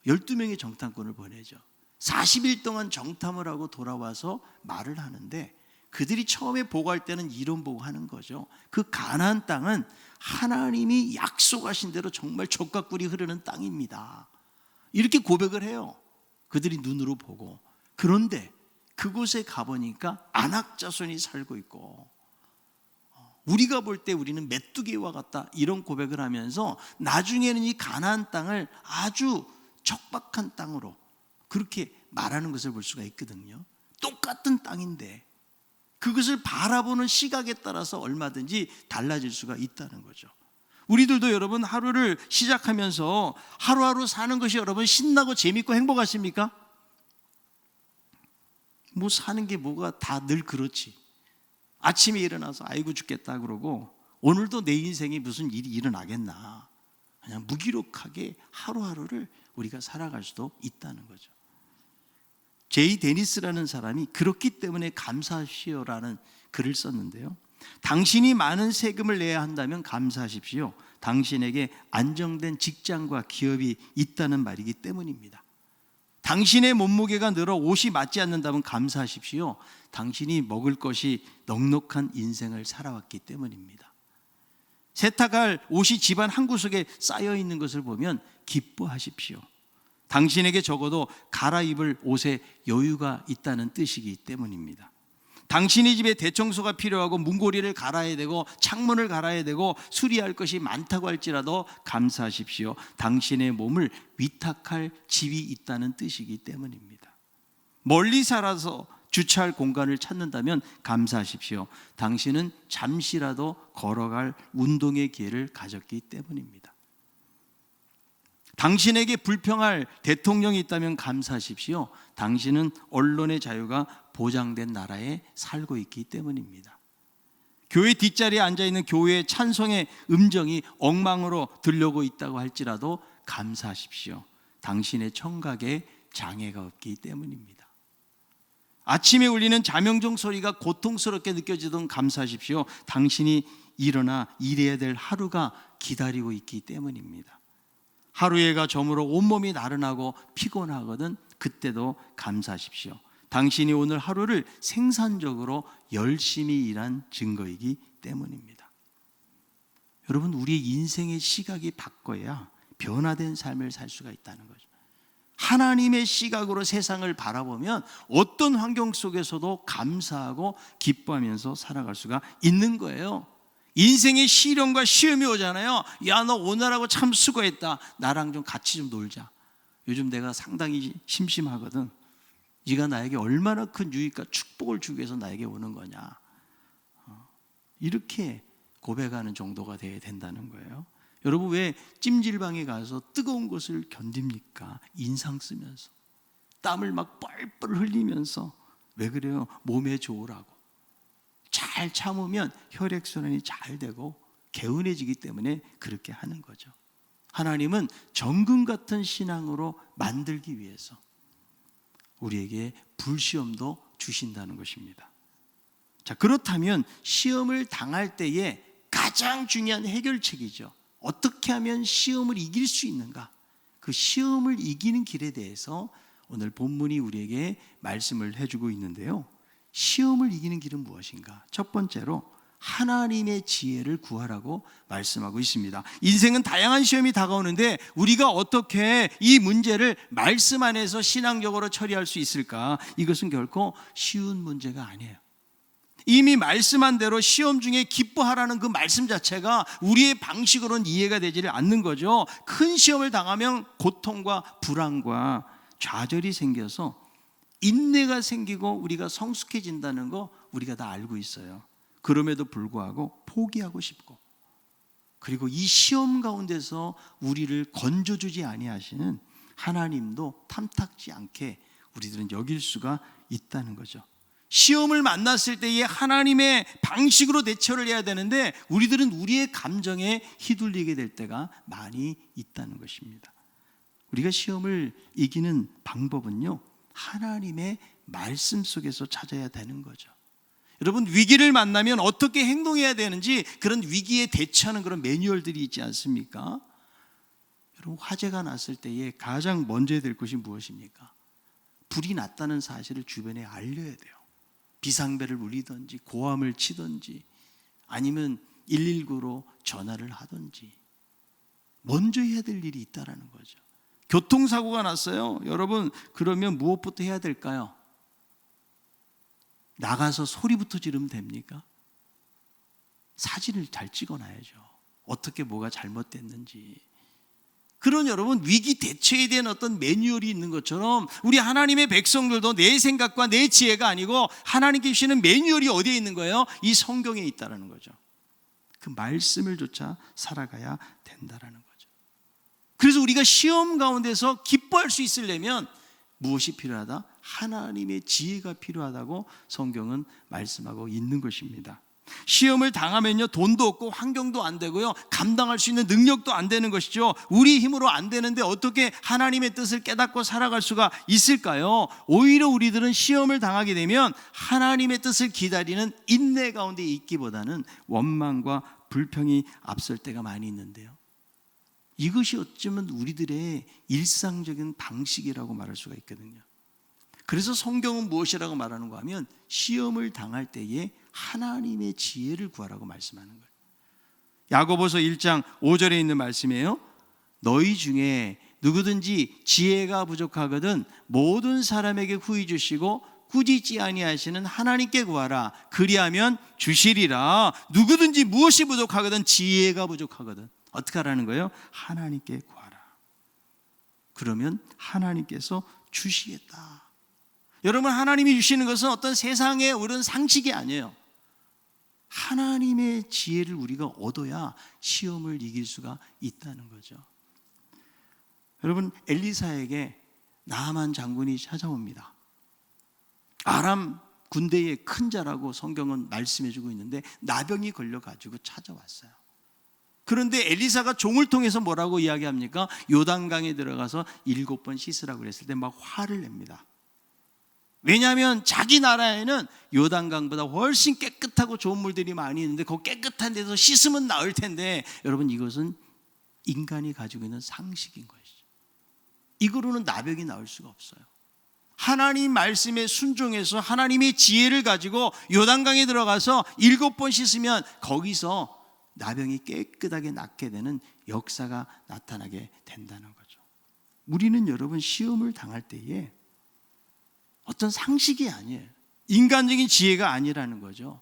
12명의 정탐꾼을 보내죠. 40일 동안 정탐을 하고 돌아와서 말을 하는데 그들이 처음에 보고할 때는 이런 보고하는 거죠. 그 가나안 땅은 하나님이 약속하신 대로 정말 젖과 꿀이 흐르는 땅입니다. 이렇게 고백을 해요. 그들이 눈으로 보고. 그런데 그곳에 가보니까 안악 자손이 살고 있고 우리가 볼 때 우리는 메뚜기와 같다 이런 고백을 하면서 나중에는 이 가나안 땅을 아주 척박한 땅으로 그렇게 말하는 것을 볼 수가 있거든요. 똑같은 땅인데 그것을 바라보는 시각에 따라서 얼마든지 달라질 수가 있다는 거죠. 우리들도 여러분 하루를 시작하면서 하루하루 사는 것이 여러분 신나고 재밌고 행복하십니까? 뭐 사는 게 뭐가 다 늘 그렇지. 아침에 일어나서 아이고 죽겠다 그러고 오늘도 내 인생에 무슨 일이 일어나겠나. 그냥 무기력하게 하루하루를 우리가 살아갈 수도 있다는 거죠. 제이 데니스라는 사람이 그렇기 때문에 감사하시오라는 글을 썼는데요. 당신이 많은 세금을 내야 한다면 감사하십시오. 당신에게 안정된 직장과 기업이 있다는 말이기 때문입니다. 당신의 몸무게가 늘어 옷이 맞지 않는다면 감사하십시오. 당신이 먹을 것이 넉넉한 인생을 살아왔기 때문입니다. 세탁할 옷이 집안 한 구석에 쌓여 있는 것을 보면 기뻐하십시오. 당신에게 적어도 갈아입을 옷에 여유가 있다는 뜻이기 때문입니다. 당신의 집에 대청소가 필요하고 문고리를 갈아야 되고 창문을 갈아야 되고 수리할 것이 많다고 할지라도 감사하십시오. 당신의 몸을 위탁할 집이 있다는 뜻이기 때문입니다. 멀리 살아서 주차할 공간을 찾는다면 감사하십시오. 당신은 잠시라도 걸어갈 운동의 기회를 가졌기 때문입니다. 당신에게 불평할 대통령이 있다면 감사하십시오. 당신은 언론의 자유가 보장된 나라에 살고 있기 때문입니다. 교회 뒷자리에 앉아있는 교회의 찬송의 음정이 엉망으로 들려오고 있다고 할지라도 감사하십시오. 당신의 청각에 장애가 없기 때문입니다. 아침에 울리는 자명종 소리가 고통스럽게 느껴지던 감사하십시오. 당신이 일어나 일해야 될 하루가 기다리고 있기 때문입니다. 하루해가 저물어 온몸이 나른하고 피곤하거든 그때도 감사하십시오. 당신이 오늘 하루를 생산적으로 열심히 일한 증거이기 때문입니다. 여러분, 우리의 인생의 시각이 바꿔야 변화된 삶을 살 수가 있다는 거죠. 하나님의 시각으로 세상을 바라보면 어떤 환경 속에서도 감사하고 기뻐하면서 살아갈 수가 있는 거예요. 인생의 시련과 시험이 오잖아요. 야, 너 오늘하고 참 수고했다. 나랑 좀 같이 좀 놀자. 요즘 내가 상당히 심심하거든. 네가 나에게 얼마나 큰 유익과 축복을 주기 위해서 나에게 오는 거냐. 이렇게 고백하는 정도가 돼야 된다는 거예요. 여러분, 왜 찜질방에 가서 뜨거운 것을 견딥니까? 인상 쓰면서 땀을 막 뻘뻘 흘리면서. 왜 그래요? 몸에 좋으라고. 잘 참으면 혈액순환이 잘 되고 개운해지기 때문에 그렇게 하는 거죠. 하나님은 정금 같은 신앙으로 만들기 위해서 우리에게 불시험도 주신다는 것입니다. 자, 그렇다면 시험을 당할 때에 가장 중요한 해결책이죠. 어떻게 하면 시험을 이길 수 있는가? 그 시험을 이기는 길에 대해서 오늘 본문이 우리에게 말씀을 해주고 있는데요. 시험을 이기는 길은 무엇인가? 첫 번째로 하나님의 지혜를 구하라고 말씀하고 있습니다. 인생은 다양한 시험이 다가오는데 우리가 어떻게 이 문제를 말씀 안에서 신앙적으로 처리할 수 있을까? 이것은 결코 쉬운 문제가 아니에요. 이미 말씀한 대로 시험 중에 기뻐하라는 그 말씀 자체가 우리의 방식으로는 이해가 되지를 않는 거죠. 큰 시험을 당하면 고통과 불안과 좌절이 생겨서 인내가 생기고 우리가 성숙해진다는 거 우리가 다 알고 있어요. 그럼에도 불구하고 포기하고 싶고, 그리고 이 시험 가운데서 우리를 건져주지 아니하시는 하나님도 탐탁지 않게 우리들은 여길 수가 있다는 거죠. 시험을 만났을 때에 하나님의 방식으로 대처를 해야 되는데 우리들은 우리의 감정에 휘둘리게 될 때가 많이 있다는 것입니다. 우리가 시험을 이기는 방법은요, 하나님의 말씀 속에서 찾아야 되는 거죠. 여러분, 위기를 만나면 어떻게 행동해야 되는지 그런 위기에 대처하는 그런 매뉴얼들이 있지 않습니까? 여러분, 화재가 났을 때에 가장 먼저 해야 될 것이 무엇입니까? 불이 났다는 사실을 주변에 알려야 돼요. 비상벨을 울리든지 고함을 치든지 아니면 119로 전화를 하든지 먼저 해야 될 일이 있다는 거죠. 교통사고가 났어요. 여러분, 그러면 무엇부터 해야 될까요? 나가서 소리부터 지르면 됩니까? 사진을 잘 찍어놔야죠. 어떻게 뭐가 잘못됐는지. 그런 여러분, 위기 대처에 대한 어떤 매뉴얼이 있는 것처럼 우리 하나님의 백성들도 내 생각과 내 지혜가 아니고 하나님께 주시는 매뉴얼이 어디에 있는 거예요? 이 성경에 있다는 거죠. 그 말씀을 조차 살아가야 된다는 거죠. 그래서 우리가 시험 가운데서 기뻐할 수 있으려면 무엇이 필요하다? 하나님의 지혜가 필요하다고 성경은 말씀하고 있는 것입니다. 시험을 당하면요, 돈도 없고 환경도 안 되고요, 감당할 수 있는 능력도 안 되는 것이죠. 우리 힘으로 안 되는데 어떻게 하나님의 뜻을 깨닫고 살아갈 수가 있을까요? 오히려 우리들은 시험을 당하게 되면 하나님의 뜻을 기다리는 인내 가운데 있기보다는 원망과 불평이 앞설 때가 많이 있는데요, 이것이 어쩌면 우리들의 일상적인 방식이라고 말할 수가 있거든요. 그래서 성경은 무엇이라고 말하는가 하면 시험을 당할 때에 하나님의 지혜를 구하라고 말씀하는 거예요. 야고보서 1장 5절에 있는 말씀이에요. 너희 중에 누구든지 지혜가 부족하거든 모든 사람에게 후히 주시고 꾸짖지 아니하시는 하나님께 구하라. 그리하면 주시리라. 누구든지 무엇이 부족하거든, 지혜가 부족하거든 어떻게 하라는 거예요? 하나님께 구하라. 그러면 하나님께서 주시겠다. 여러분, 하나님이 주시는 것은 어떤 세상의 어려운 상식이 아니에요. 하나님의 지혜를 우리가 얻어야 시험을 이길 수가 있다는 거죠. 여러분, 엘리사에게 나아만 장군이 찾아옵니다. 아람 군대의 큰 자라고 성경은 말씀해주고 있는데 나병이 걸려가지고 찾아왔어요. 그런데 엘리사가 종을 통해서 뭐라고 이야기합니까? 요단강에 들어가서 7번 씻으라고 그랬을 때 막 화를 냅니다. 왜냐하면 자기 나라에는 요단강보다 훨씬 깨끗하고 좋은 물들이 많이 있는데 그 깨끗한 데서 씻으면 나을 텐데, 여러분 이것은 인간이 가지고 있는 상식인 것이죠. 이거로는 나병이 나올 수가 없어요. 하나님 말씀에 순종해서 하나님의 지혜를 가지고 요단강에 들어가서 7번 씻으면 거기서 나병이 깨끗하게 낫게 되는 역사가 나타나게 된다는 거죠. 우리는 여러분 시험을 당할 때에 어떤 상식이 아니에요. 인간적인 지혜가 아니라는 거죠.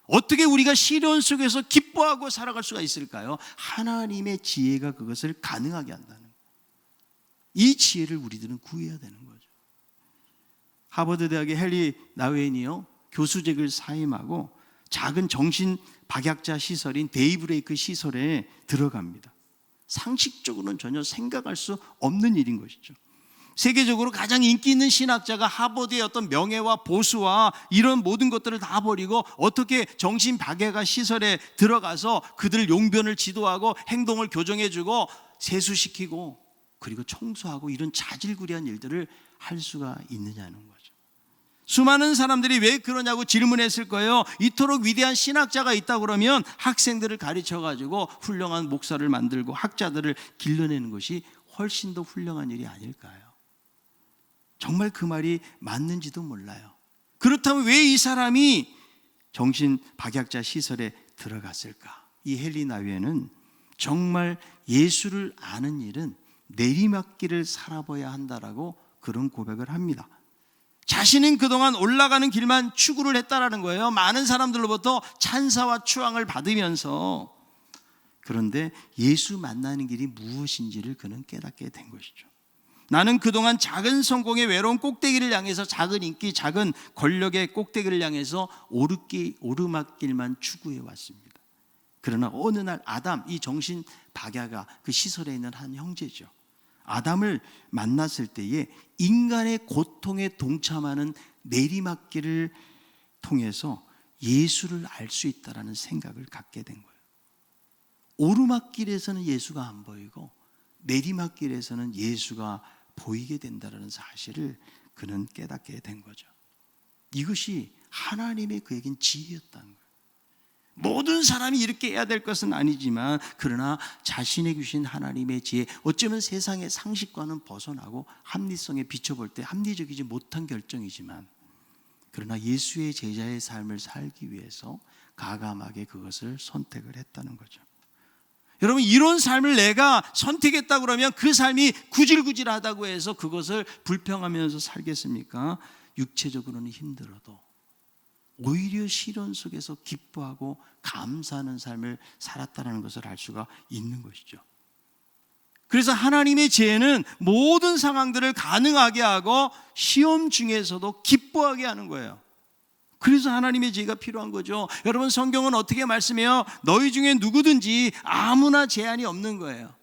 어떻게 우리가 시련 속에서 기뻐하고 살아갈 수가 있을까요? 하나님의 지혜가 그것을 가능하게 한다는 거예요. 이 지혜를 우리들은 구해야 되는 거죠. 하버드 대학의 헨리 나우엔이요, 교수직을 사임하고 작은 정신 박약자 시설인 데이브레이크 시설에 들어갑니다. 상식적으로는 전혀 생각할 수 없는 일인 것이죠. 세계적으로 가장 인기 있는 신학자가 하버드의 어떤 명예와 보수와 이런 모든 것들을 다 버리고 어떻게 정신 박약자 시설에 들어가서 그들 용변을 지도하고 행동을 교정해주고 세수시키고 그리고 청소하고 이런 자질구레한 일들을 할 수가 있느냐는 거죠. 수많은 사람들이 왜 그러냐고 질문했을 거예요. 이토록 위대한 신학자가 있다 그러면 학생들을 가르쳐가지고 훌륭한 목사를 만들고 학자들을 길러내는 것이 훨씬 더 훌륭한 일이 아닐까요? 정말 그 말이 맞는지도 몰라요. 그렇다면 왜 이 사람이 정신 박약자 시설에 들어갔을까? 이 헨리 나우엔은 정말 예수를 아는 일은 내리막길을 살아봐야 한다라고 그런 고백을 합니다. 자신은 그동안 올라가는 길만 추구를 했다라는 거예요. 많은 사람들로부터 찬사와 추앙을 받으면서. 그런데 예수 만나는 길이 무엇인지를 그는 깨닫게 된 것이죠. 나는 그동안 작은 성공의 외로운 꼭대기를 향해서, 작은 인기, 작은 권력의 꼭대기를 향해서 오르막길만 추구해 왔습니다. 그러나 어느 날 아담, 이 정신 박야가 그 시설에 있는 한 형제죠, 아담을 만났을 때에 인간의 고통에 동참하는 내리막길을 통해서 예수를 알 수 있다는 생각을 갖게 된 거예요. 오르막길에서는 예수가 안 보이고 내리막길에서는 예수가 보이게 된다는 사실을 그는 깨닫게 된 거죠. 이것이 하나님의 그에겐 지혜였다는 거예요. 모든 사람이 이렇게 해야 될 것은 아니지만, 그러나 자신의 주신 하나님의 지혜, 어쩌면 세상의 상식과는 벗어나고 합리성에 비춰볼 때 합리적이지 못한 결정이지만, 그러나 예수의 제자의 삶을 살기 위해서 가감하게 그것을 선택을 했다는 거죠. 여러분, 이런 삶을 내가 선택했다 그러면 그 삶이 구질구질하다고 해서 그것을 불평하면서 살겠습니까? 육체적으로는 힘들어도 오히려 시련 속에서 기뻐하고 감사하는 삶을 살았다는 것을 알 수가 있는 것이죠. 그래서 하나님의 지혜는 모든 상황들을 가능하게 하고 시험 중에서도 기뻐하게 하는 거예요. 그래서 하나님의 지혜가 필요한 거죠. 여러분, 성경은 어떻게 말씀해요? 너희 중에 누구든지 아무나 제한이 없는 거예요.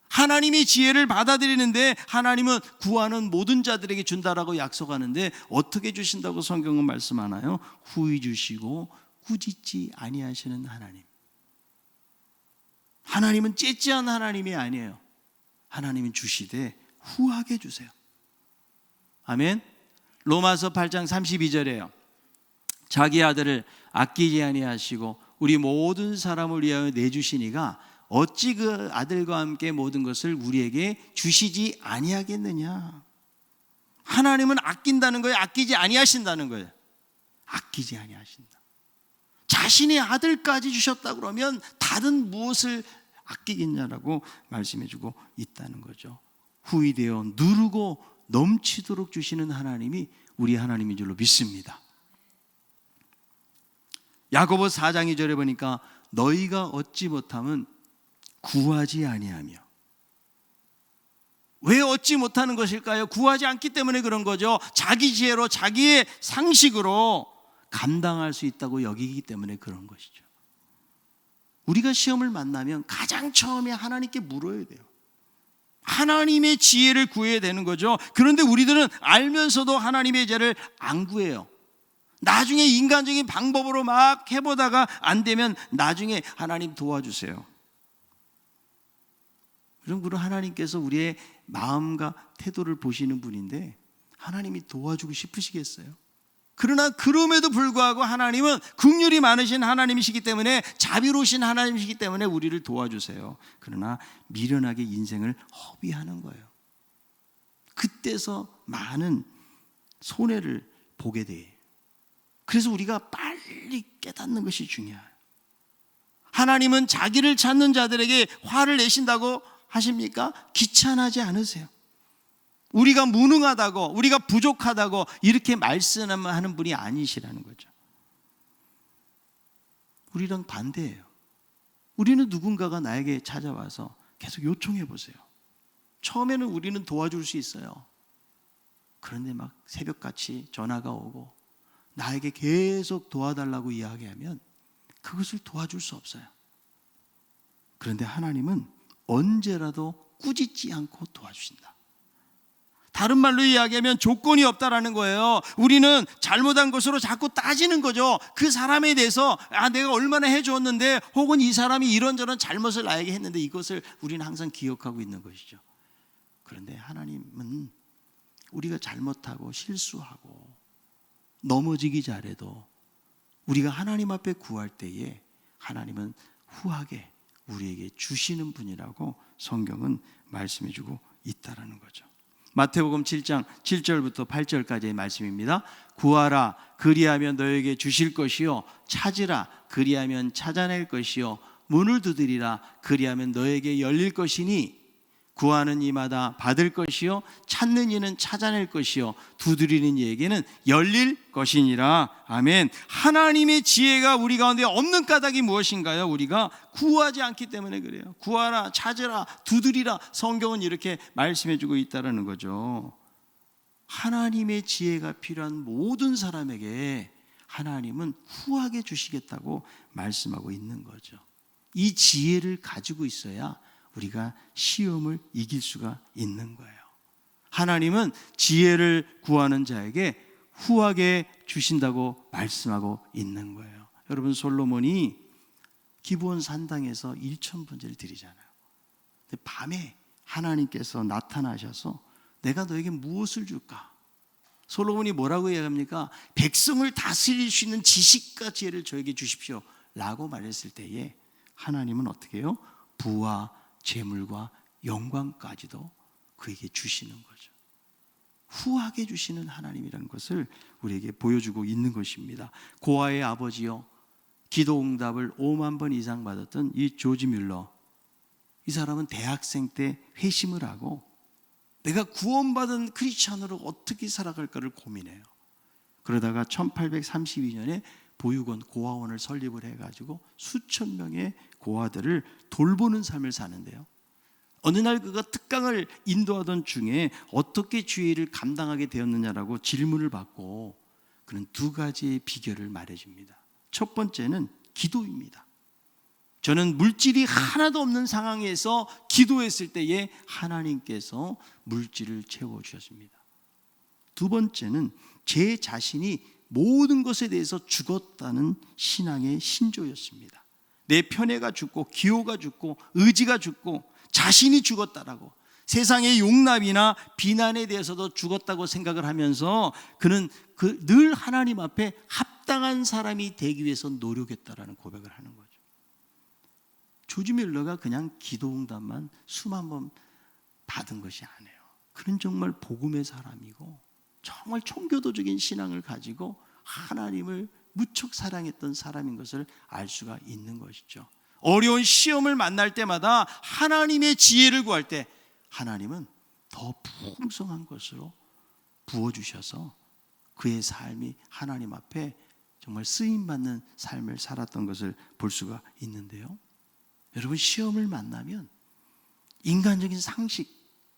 하나님의 지혜를 받아들이는데 하나님은 구하는 모든 자들에게 준다라고 약속하는데 어떻게 주신다고 성경은 말씀하나요? 후히 주시고 꾸짖지 아니하시는 하나님. 하나님은 째째한 하나님이 아니에요. 하나님은 주시되 후하게 주세요. 아멘. 로마서 8장 32절에요. 자기 아들을 아끼지 아니하시고 우리 모든 사람을 위하여 내주시니가 어찌 그 아들과 함께 모든 것을 우리에게 주시지 아니하겠느냐. 하나님은 아낀다는 거예요? 아끼지 아니하신다는 거예요? 아끼지 아니하신다. 자신의 아들까지 주셨다 그러면 다른 무엇을 아끼겠냐라고 말씀해주고 있다는 거죠. 후히 되어 누르고 넘치도록 주시는 하나님이 우리 하나님인 줄로 믿습니다. 야고보 4장 2절에 보니까 너희가 얻지 못하면 구하지 아니하며. 왜 얻지 못하는 것일까요? 구하지 않기 때문에 그런 거죠. 자기 지혜로 자기의 상식으로 감당할 수 있다고 여기기 때문에 그런 것이죠. 우리가 시험을 만나면 가장 처음에 하나님께 물어야 돼요. 하나님의 지혜를 구해야 되는 거죠. 그런데 우리들은 알면서도 하나님의 지혜를 안 구해요. 나중에 인간적인 방법으로 막 해보다가 안 되면 나중에 하나님 도와주세요. 그럼 하나님께서 우리의 마음과 태도를 보시는 분인데 하나님이 도와주고 싶으시겠어요? 그러나 그럼에도 불구하고 하나님은 긍휼이 많으신 하나님이시기 때문에, 자비로우신 하나님이시기 때문에 우리를 도와주세요. 그러나 미련하게 인생을 허비하는 거예요. 그때서 많은 손해를 보게 돼. 그래서 우리가 빨리 깨닫는 것이 중요해요. 하나님은 자기를 찾는 자들에게 화를 내신다고 하십니까? 귀찮아하지 않으세요. 우리가 무능하다고, 우리가 부족하다고 이렇게 말씀하는 분이 아니시라는 거죠. 우리랑 반대예요. 우리는 누군가가 나에게 찾아와서 계속 요청해 보세요. 처음에는 우리는 도와줄 수 있어요. 그런데 막 새벽같이 전화가 오고 나에게 계속 도와달라고 이야기하면 그것을 도와줄 수 없어요. 그런데 하나님은 언제라도 꾸짖지 않고 도와주신다. 다른 말로 이야기하면 조건이 없다라는 거예요. 우리는 잘못한 것으로 자꾸 따지는 거죠. 그 사람에 대해서 내가 얼마나 해주었는데, 혹은 이 사람이 이런저런 잘못을 나에게 했는데, 이것을 우리는 항상 기억하고 있는 것이죠. 그런데 하나님은 우리가 잘못하고 실수하고 넘어지기 잘해도 우리가 하나님 앞에 구할 때에 하나님은 후하게 우리에게 주시는 분이라고 성경은 말씀해주고 있다라는 거죠. 마태복음 7장 7절부터 8절까지의 말씀입니다. 구하라, 그리하면 너에게 주실 것이요, 찾으라, 그리하면 찾아낼 것이요, 문을 두드리라, 그리하면 너에게 열릴 것이니, 구하는 이마다 받을 것이요, 찾는 이는 찾아낼 것이요, 두드리는 이에게는 열릴 것이니라. 아멘. 하나님의 지혜가 우리 가운데 없는 까닭이 무엇인가요? 우리가 구하지 않기 때문에 그래요. 구하라, 찾으라, 두드리라, 성경은 이렇게 말씀해주고 있다는 거죠. 하나님의 지혜가 필요한 모든 사람에게 하나님은 후하게 주시겠다고 말씀하고 있는 거죠. 이 지혜를 가지고 있어야 우리가 시험을 이길 수가 있는 거예요. 하나님은 지혜를 구하는 자에게 후하게 주신다고 말씀하고 있는 거예요. 여러분, 솔로몬이 기브온 산당에서 1,000번제를 드리잖아요. 근데 밤에 하나님께서 나타나셔서 내가 너에게 무엇을 줄까? 솔로몬이 뭐라고 이야기합니까? 백성을 다스릴 수 있는 지식과 지혜를 저에게 주십시오 라고 말했을 때에 하나님은 어떻게 해요? 부와 재물과 영광까지도 그에게 주시는 거죠. 후하게 주시는 하나님이라는 것을 우리에게 보여주고 있는 것입니다. 고아의 아버지요, 기도 응답을 5만 번 이상 받았던 이 조지 뮬러, 이 사람은 대학생 때 회심을 하고 내가 구원받은 크리스찬으로 어떻게 살아갈까를 고민해요. 그러다가 1832년에 보육원, 고아원을 설립을 해가지고 수천 명의 고아들을 돌보는 삶을 사는데요. 어느 날 그가 특강을 인도하던 중에 어떻게 주의를 감당하게 되었느냐라고 질문을 받고 그는 두 가지의 비결을 말해줍니다. 첫 번째는 기도입니다. 저는 물질이 하나도 없는 상황에서 기도했을 때에 하나님께서 물질을 채워주셨습니다. 두 번째는 제 자신이 모든 것에 대해서 죽었다는 신앙의 신조였습니다. 내 편애가 죽고 기호가 죽고 의지가 죽고 자신이 죽었다라고, 세상의 용납이나 비난에 대해서도 죽었다고 생각을 하면서 그는 늘 하나님 앞에 합당한 사람이 되기 위해서 노력했다라는 고백을 하는 거죠. 조지 뮬러가 그냥 기도응답만 수만 번 받은 것이 아니에요. 그는 정말 복음의 사람이고 정말 총교도적인 신앙을 가지고 하나님을 무척 사랑했던 사람인 것을 알 수가 있는 것이죠. 어려운 시험을 만날 때마다 하나님의 지혜를 구할 때 하나님은 더 풍성한 것으로 부어주셔서 그의 삶이 하나님 앞에 정말 쓰임받는 삶을 살았던 것을 볼 수가 있는데요. 여러분, 시험을 만나면 인간적인 상식,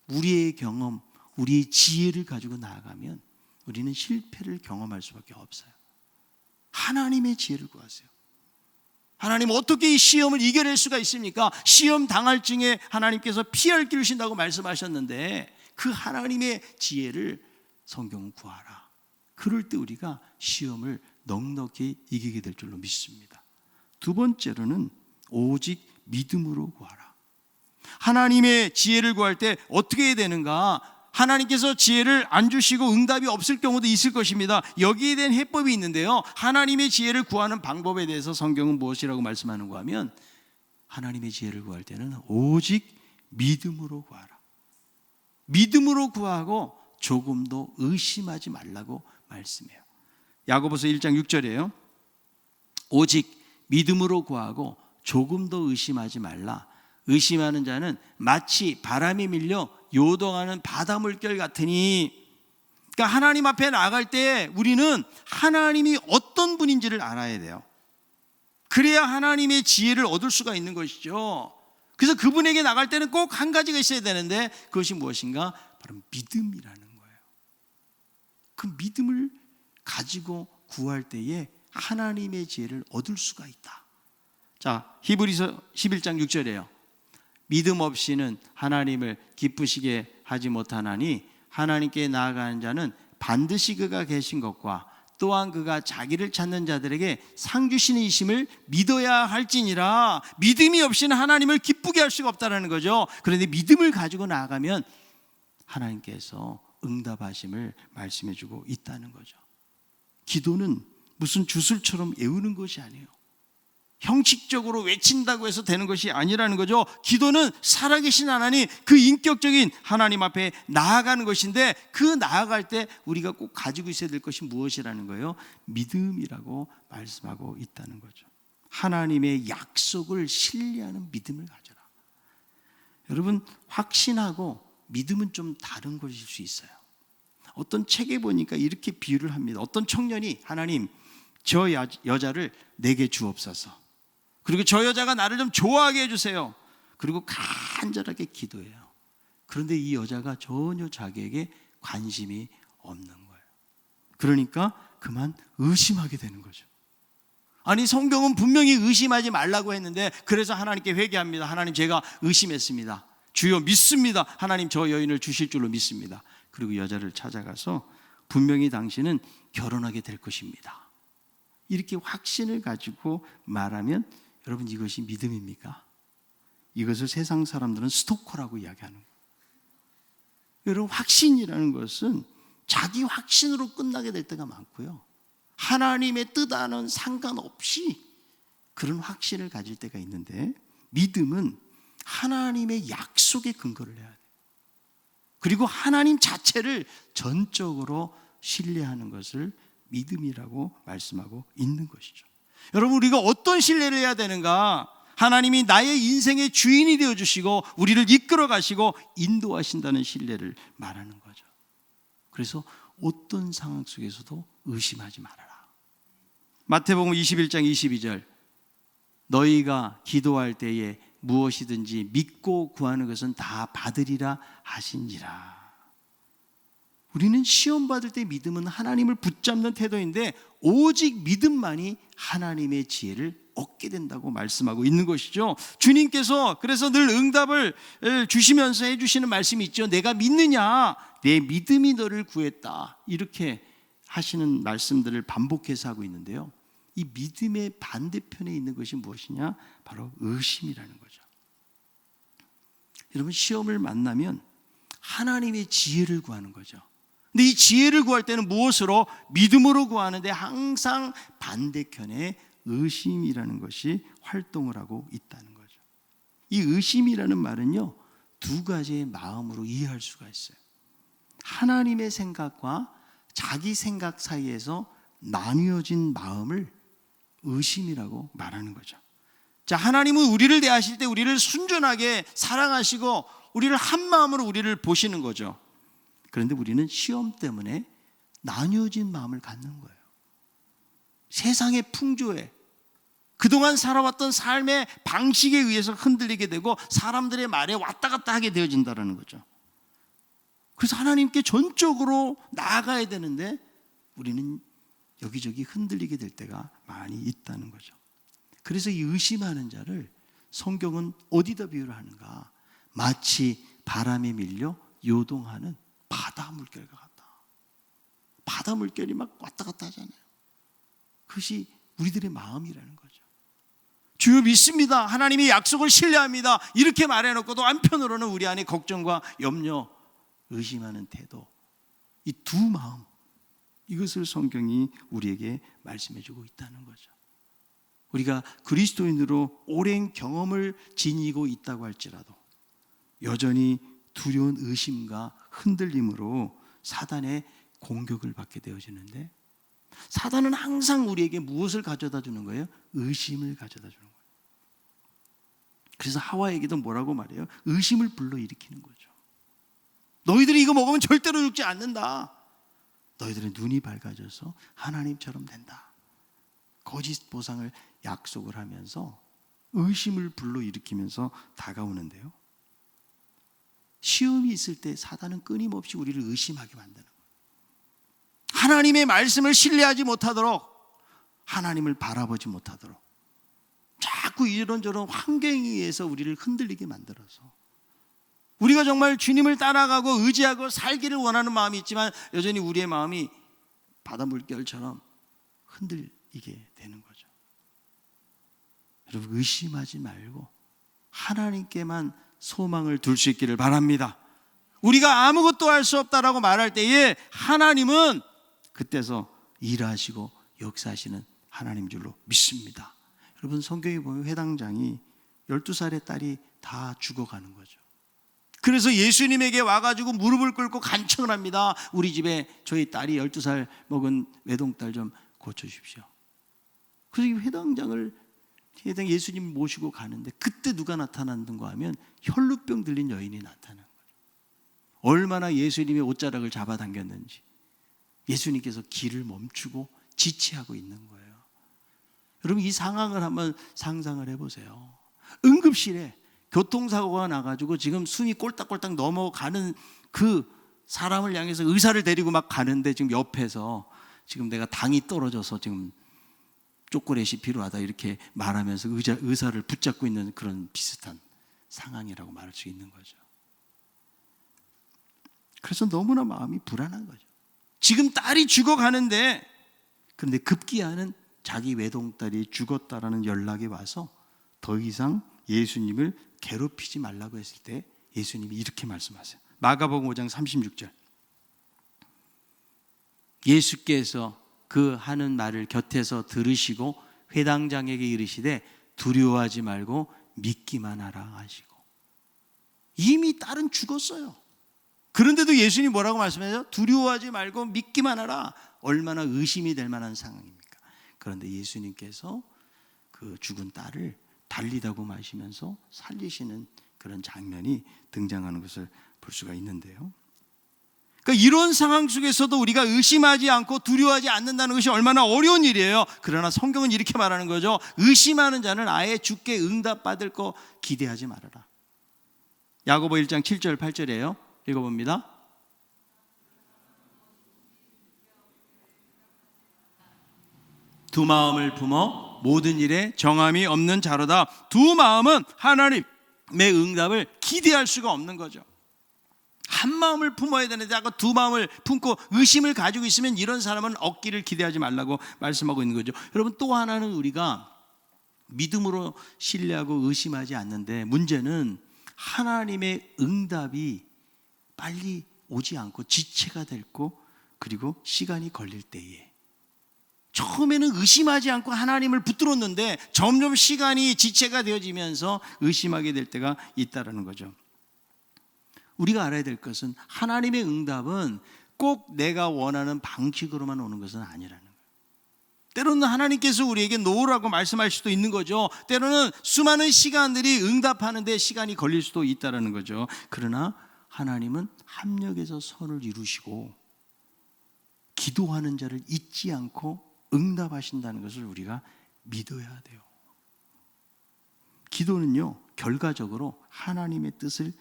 우리의 경험, 우리의 지혜를 가지고 나아가면 우리는 실패를 경험할 수밖에 없어요. 하나님의 지혜를 구하세요. 하나님, 어떻게 이 시험을 이겨낼 수가 있습니까? 시험 당할 징에 하나님께서 피할 길을 주신다고 말씀하셨는데 그 하나님의 지혜를 성경은 구하라. 그럴 때 우리가 시험을 넉넉히 이기게 될 줄로 믿습니다. 두 번째로는 오직 믿음으로 구하라. 하나님의 지혜를 구할 때 어떻게 해야 되는가? 하나님께서 지혜를 안 주시고 응답이 없을 경우도 있을 것입니다. 여기에 대한 해법이 있는데요, 하나님의 지혜를 구하는 방법에 대해서 성경은 무엇이라고 말씀하는가 하면, 하나님의 지혜를 구할 때는 오직 믿음으로 구하라. 믿음으로 구하고 조금도 의심하지 말라고 말씀해요. 야고보서 1장 6절이에요. 오직 믿음으로 구하고 조금도 의심하지 말라. 의심하는 자는 마치 바람이 밀려 요동하는 바다 물결 같으니. 그러니까 하나님 앞에 나갈 때 우리는 하나님이 어떤 분인지를 알아야 돼요. 그래야 하나님의 지혜를 얻을 수가 있는 것이죠. 그래서 그분에게 나갈 때는 꼭 한 가지가 있어야 되는데, 그것이 무엇인가? 바로 믿음이라는 거예요. 그 믿음을 가지고 구할 때에 하나님의 지혜를 얻을 수가 있다. 자, 히브리서 11장 6절이에요. 믿음 없이는 하나님을 기쁘시게 하지 못하나니 하나님께 나아가는 자는 반드시 그가 계신 것과 또한 그가 자기를 찾는 자들에게 상 주시는 이심을 믿어야 할지니라. 믿음이 없이는 하나님을 기쁘게 할 수가 없다는 거죠. 그런데 믿음을 가지고 나아가면 하나님께서 응답하심을 말씀해 주고 있다는 거죠. 기도는 무슨 주술처럼 외우는 것이 아니에요. 형식적으로 외친다고 해서 되는 것이 아니라는 거죠. 기도는 살아계신 하나님, 그 인격적인 하나님 앞에 나아가는 것인데, 그 나아갈 때 우리가 꼭 가지고 있어야 될 것이 무엇이라는 거예요? 믿음이라고 말씀하고 있다는 거죠. 하나님의 약속을 신뢰하는 믿음을 가져라. 여러분, 확신하고 믿음은 좀 다른 것일 수 있어요. 어떤 책에 보니까 이렇게 비유를 합니다. 어떤 청년이, 하나님, 저 여자를 내게 주옵소서. 그리고 저 여자가 나를 좀 좋아하게 해주세요. 그리고 간절하게 기도해요. 그런데 이 여자가 전혀 자기에게 관심이 없는 거예요. 그러니까 그만 의심하게 되는 거죠. 아니, 성경은 분명히 의심하지 말라고 했는데, 그래서 하나님께 회개합니다. 하나님, 제가 의심했습니다. 주여, 믿습니다. 하나님, 저 여인을 주실 줄로 믿습니다. 그리고 여자를 찾아가서 분명히 당신은 결혼하게 될 것입니다. 이렇게 확신을 가지고 말하면, 여러분, 이것이 믿음입니까? 이것을 세상 사람들은 스토커라고 이야기하는 거예요. 여러분, 확신이라는 것은 자기 확신으로 끝나게 될 때가 많고요, 하나님의 뜻과는 상관없이 그런 확신을 가질 때가 있는데, 믿음은 하나님의 약속에 근거를 해야 돼요. 그리고 하나님 자체를 전적으로 신뢰하는 것을 믿음이라고 말씀하고 있는 것이죠. 여러분, 우리가 어떤 신뢰를 해야 되는가? 하나님이 나의 인생의 주인이 되어주시고 우리를 이끌어 가시고 인도하신다는 신뢰를 말하는 거죠. 그래서 어떤 상황 속에서도 의심하지 말아라. 마태복음 21장 22절, 너희가 기도할 때에 무엇이든지 믿고 구하는 것은 다 받으리라 하신지라. 우리는 시험 받을 때 믿음은 하나님을 붙잡는 태도인데, 오직 믿음만이 하나님의 지혜를 얻게 된다고 말씀하고 있는 것이죠. 주님께서 그래서 늘 응답을 주시면서 해주시는 말씀이 있죠. 내가 믿느냐? 내 믿음이 너를 구했다. 이렇게 하시는 말씀들을 반복해서 하고 있는데요, 이 믿음의 반대편에 있는 것이 무엇이냐? 바로 의심이라는 거죠. 여러분, 시험을 만나면 하나님의 지혜를 구하는 거죠. 근데 이 지혜를 구할 때는 무엇으로? 믿음으로 구하는데 항상 반대편에 의심이라는 것이 활동을 하고 있다는 거죠. 이 의심이라는 말은요, 두 가지의 마음으로 이해할 수가 있어요. 하나님의 생각과 자기 생각 사이에서 나뉘어진 마음을 의심이라고 말하는 거죠. 자, 하나님은 우리를 대하실 때 우리를 순전하게 사랑하시고 우리를 한 마음으로 우리를 보시는 거죠. 그런데 우리는 시험 때문에 나뉘어진 마음을 갖는 거예요. 세상의 풍조에, 그동안 살아왔던 삶의 방식에 의해서 흔들리게 되고 사람들의 말에 왔다 갔다 하게 되어진다는 거죠. 그래서 하나님께 전적으로 나아가야 되는데 우리는 여기저기 흔들리게 될 때가 많이 있다는 거죠. 그래서 이 의심하는 자를 성경은 어디다 비유를 하는가? 마치 바람에 밀려 요동하는 바다 물결과 같다. 바다 물결이 막 왔다 갔다 하잖아요. 그것이 우리들의 마음이라는 거죠. 주여 믿습니다. 하나님의 약속을 신뢰합니다. 이렇게 말해놓고도 한편으로는 우리 안에 걱정과 염려, 의심하는 태도, 이 두 마음, 이것을 성경이 우리에게 말씀해주고 있다는 거죠. 우리가 그리스도인으로 오랜 경험을 지니고 있다고 할지라도 여전히 두려운 의심과 흔들림으로 사단의 공격을 받게 되어지는데, 사단은 항상 우리에게 무엇을 가져다 주는 거예요? 의심을 가져다 주는 거예요. 그래서 하와에게도 뭐라고 말해요? 의심을 불러일으키는 거죠. 너희들이 이거 먹으면 절대로 죽지 않는다. 너희들의 눈이 밝아져서 하나님처럼 된다. 거짓 보상을 약속을 하면서 의심을 불러일으키면서 다가오는데요, 시험이 있을 때 사단은 끊임없이 우리를 의심하게 만드는 거예요. 하나님의 말씀을 신뢰하지 못하도록, 하나님을 바라보지 못하도록 자꾸 이런저런 환경에 의해서 우리를 흔들리게 만들어서, 우리가 정말 주님을 따라가고 의지하고 살기를 원하는 마음이 있지만 여전히 우리의 마음이 바다 물결처럼 흔들리게 되는 거죠. 여러분, 의심하지 말고 하나님께만 소망을 둘 수 있기를 바랍니다. 우리가 아무것도 할 수 없다라고 말할 때에 하나님은 그때서 일하시고 역사하시는 하나님 줄로 믿습니다. 여러분, 성경에 보면 회당장이 12살의 딸이 다 죽어가는 거죠. 그래서 예수님에게 와가지고 무릎을 꿇고 간청을 합니다. 우리 집에 저희 딸이 12살 먹은 외동딸 좀 고쳐주십시오. 그래서 이 회당 예수님 모시고 가는데, 그때 누가 나타났는가 하면 혈루병 들린 여인이 나타난 거예요. 얼마나 예수님의 옷자락을 잡아당겼는지 예수님께서 길을 멈추고 지체하고 있는 거예요. 여러분, 이 상황을 한번 상상을 해보세요. 응급실에 교통사고가 나가지고 지금 숨이 꼴딱꼴딱 넘어가는 그 사람을 향해서 의사를 데리고 막 가는데, 지금 옆에서 지금 내가 당이 떨어져서 지금 초콜릿이 필요하다 이렇게 말하면서 의사를 붙잡고 있는 그런 비슷한 상황이라고 말할 수 있는 거죠. 그래서 너무나 마음이 불안한 거죠. 지금 딸이 죽어가는데, 그런데 급기야는 자기 외동딸이 죽었다라는 연락이 와서 더 이상 예수님을 괴롭히지 말라고 했을 때 예수님이 이렇게 말씀하세요. 마가복음 5장 36절. 예수께서 그 하는 말을 곁에서 들으시고 회당장에게 이르시되 두려워하지 말고 믿기만 하라 하시고. 이미 딸은 죽었어요. 그런데도 예수님이 뭐라고 말씀하세요? 두려워하지 말고 믿기만 하라. 얼마나 의심이 될 만한 상황입니까? 그런데 예수님께서 그 죽은 딸을 달리다고 마시면서 살리시는 그런 장면이 등장하는 것을 볼 수가 있는데요, 그러니까 이런 상황 속에서도 우리가 의심하지 않고 두려워하지 않는다는 것이 얼마나 어려운 일이에요. 그러나 성경은 이렇게 말하는 거죠. 의심하는 자는 아예 주께 응답받을 거 기대하지 말아라. 야고보 1장 7절 8절이에요. 읽어봅니다. 두 마음을 품어 모든 일에 정함이 없는 자로다. 두 마음은 하나님의 응답을 기대할 수가 없는 거죠. 한 마음을 품어야 되는데 아까 두 마음을 품고 의심을 가지고 있으면 이런 사람은 얻기를 기대하지 말라고 말씀하고 있는 거죠. 여러분, 또 하나는 우리가 믿음으로 신뢰하고 의심하지 않는데, 문제는 하나님의 응답이 빨리 오지 않고 지체가 됐고, 그리고 시간이 걸릴 때에 처음에는 의심하지 않고 하나님을 붙들었는데 점점 시간이 지체가 되어지면서 의심하게 될 때가 있다는 거죠. 우리가 알아야 될 것은 하나님의 응답은 꼭 내가 원하는 방식으로만 오는 것은 아니라는 거예요. 때로는 하나님께서 우리에게 놓으라고 말씀할 수도 있는 거죠. 때로는 수많은 시간들이 응답하는 데 시간이 걸릴 수도 있다는 거죠. 그러나 하나님은 합력해서 선을 이루시고 기도하는 자를 잊지 않고 응답하신다는 것을 우리가 믿어야 돼요. 기도는요, 결과적으로 하나님의 뜻을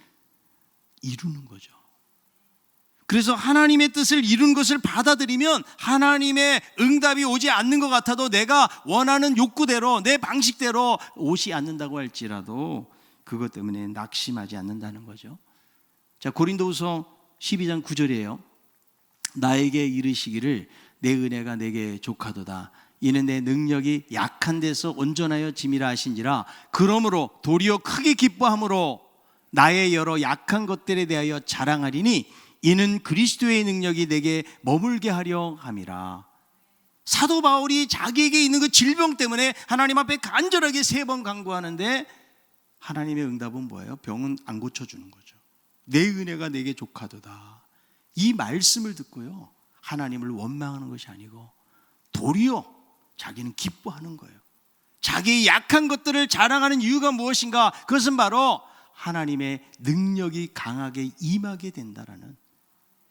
이루는 거죠. 그래서 하나님의 뜻을 이룬 것을 받아들이면 하나님의 응답이 오지 않는 것 같아도 내가 원하는 욕구대로 내 방식대로 오지 않는다고 할지라도 그것 때문에 낙심하지 않는다는 거죠. 자, 고린도후서 12장 9절이에요. 나에게 이르시기를 내 은혜가 내게 족하도다. 이는 내 능력이 약한 데서 온전하여 짐이라 하신지라. 그러므로 도리어 크게 기뻐함으로 나의 여러 약한 것들에 대하여 자랑하리니 이는 그리스도의 능력이 내게 머물게 하려 함이라. 사도 바울이 자기에게 있는 그 질병 때문에 하나님 앞에 간절하게 3번 간구하는데 하나님의 응답은 뭐예요? 병은 안 고쳐주는 거죠. 내 은혜가 내게 족하도다. 이 말씀을 듣고요, 하나님을 원망하는 것이 아니고 도리어 자기는 기뻐하는 거예요. 자기의 약한 것들을 자랑하는 이유가 무엇인가? 그것은 바로 하나님의 능력이 강하게 임하게 된다라는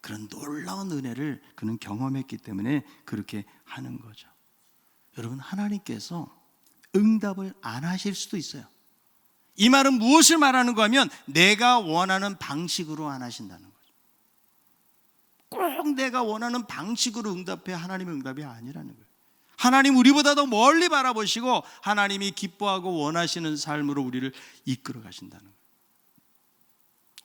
그런 놀라운 은혜를 그는 경험했기 때문에 그렇게 하는 거죠. 여러분, 하나님께서 응답을 안 하실 수도 있어요. 이 말은 무엇을 말하는가 하면 내가 원하는 방식으로 안 하신다는 거죠. 꼭 내가 원하는 방식으로 응답해 하나님의 응답이 아니라는 거예요. 하나님 우리보다 더 멀리 바라보시고 하나님이 기뻐하고 원하시는 삶으로 우리를 이끌어 가신다는 거예요.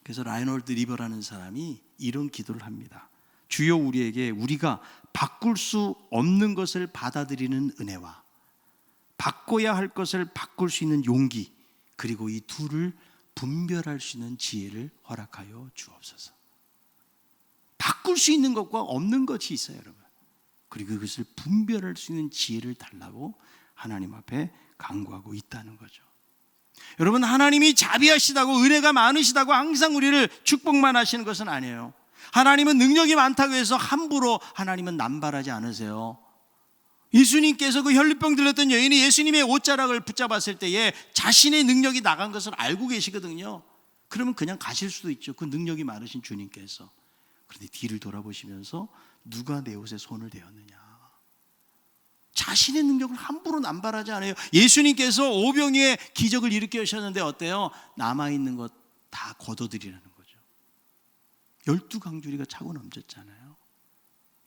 그래서 라이놀드 리버라는 사람이 이런 기도를 합니다. 주여, 우리에게 우리가 바꿀 수 없는 것을 받아들이는 은혜와 바꿔야 할 것을 바꿀 수 있는 용기, 그리고 이 둘을 분별할 수 있는 지혜를 허락하여 주옵소서. 바꿀 수 있는 것과 없는 것이 있어요, 여러분. 그리고 그것을 분별할 수 있는 지혜를 달라고 하나님 앞에 간구하고 있다는 거죠. 여러분, 하나님이 자비하시다고 은혜가 많으시다고 항상 우리를 축복만 하시는 것은 아니에요. 하나님은 능력이 많다고 해서 함부로 하나님은 남발하지 않으세요. 예수님께서 그 혈루병 들렸던 여인이 예수님의 옷자락을 붙잡았을 때에 자신의 능력이 나간 것을 알고 계시거든요. 그러면 그냥 가실 수도 있죠. 그 능력이 많으신 주님께서. 그런데 뒤를 돌아보시면서 누가 내 옷에 손을 대었느냐. 자신의 능력을 함부로 남발하지 않아요. 예수님께서 오병이의 기적을 일으켜 하셨는데 어때요? 남아있는 것 다 거둬들이라는 거죠. 12강줄이가 차고 넘쳤잖아요.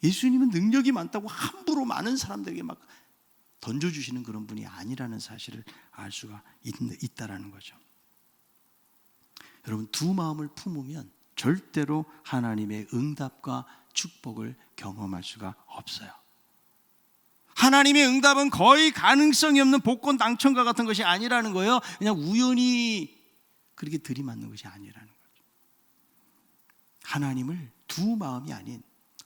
예수님은 능력이 많다고 함부로 많은 사람들에게 막 던져주시는 그런 분이 아니라는 사실을 알 수가 있다라는 거죠. 여러분, 두 마음을 품으면 절대로 하나님의 응답과 축복을 경험할 수가 없어요. 하나님의 응답은 거의 가능성이 없는 복권 당첨과 같은 것이 아니라는 거예요. 그냥 우연히 그렇게 들이맞는 것이 아니라는 거죠. 하나님을 두 마음이 아닌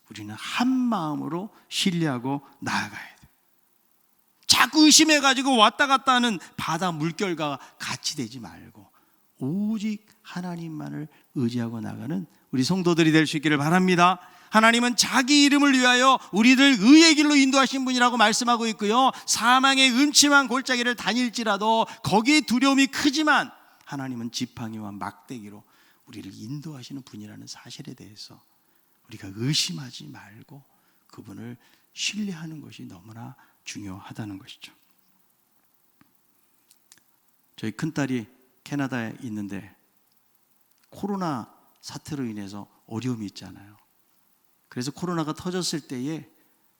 우리는 한 마음으로 신뢰하고 나아가야 돼요. 자꾸 의심해가지고 왔다 갔다 하는 바다 물결과 같이 되지 말고 오직 하나님만을 의지하고 나가는 우리 성도들이 될 수 있기를 바랍니다. 하나님은 자기 이름을 위하여 우리를 의의 길로 인도하신 분이라고 말씀하고 있고요, 사망의 음침한 골짜기를 다닐지라도 거기에 두려움이 크지만 하나님은 지팡이와 막대기로 우리를 인도하시는 분이라는 사실에 대해서 우리가 의심하지 말고 그분을 신뢰하는 것이 너무나 중요하다는 것이죠. 저희 큰딸이 캐나다에 있는데 코로나 사태로 인해서 어려움이 있잖아요. 그래서 코로나가 터졌을 때에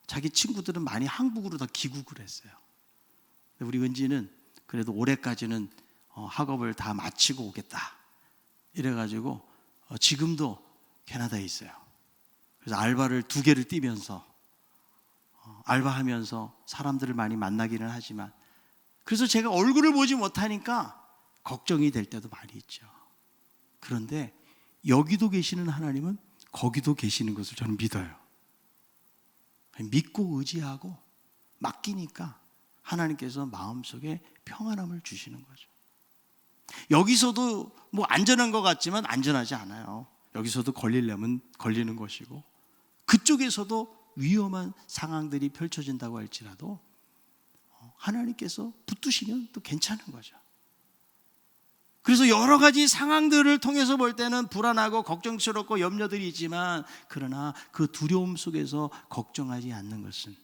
자기 친구들은 많이 한국으로 다 귀국을 했어요. 우리 은지는 그래도 올해까지는 학업을 다 마치고 오겠다 이래가지고 지금도 캐나다에 있어요. 그래서 알바를 2개를 뛰면서 알바하면서 사람들을 많이 만나기는 하지만, 그래서 제가 얼굴을 보지 못하니까 걱정이 될 때도 많이 있죠. 그런데 여기도 계시는 하나님은 거기도 계시는 것을 저는 믿어요. 믿고 의지하고 맡기니까 하나님께서 마음속에 평안함을 주시는 거죠. 여기서도 뭐 안전한 것 같지만 안전하지 않아요. 여기서도 걸리려면 걸리는 것이고, 그쪽에서도 위험한 상황들이 펼쳐진다고 할지라도 하나님께서 붙드시면 또 괜찮은 거죠. 그래서 여러 가지 상황들을 통해서 볼 때는 불안하고 걱정스럽고 염려들이 있지만, 그러나 그 두려움 속에서 걱정하지 않는 것은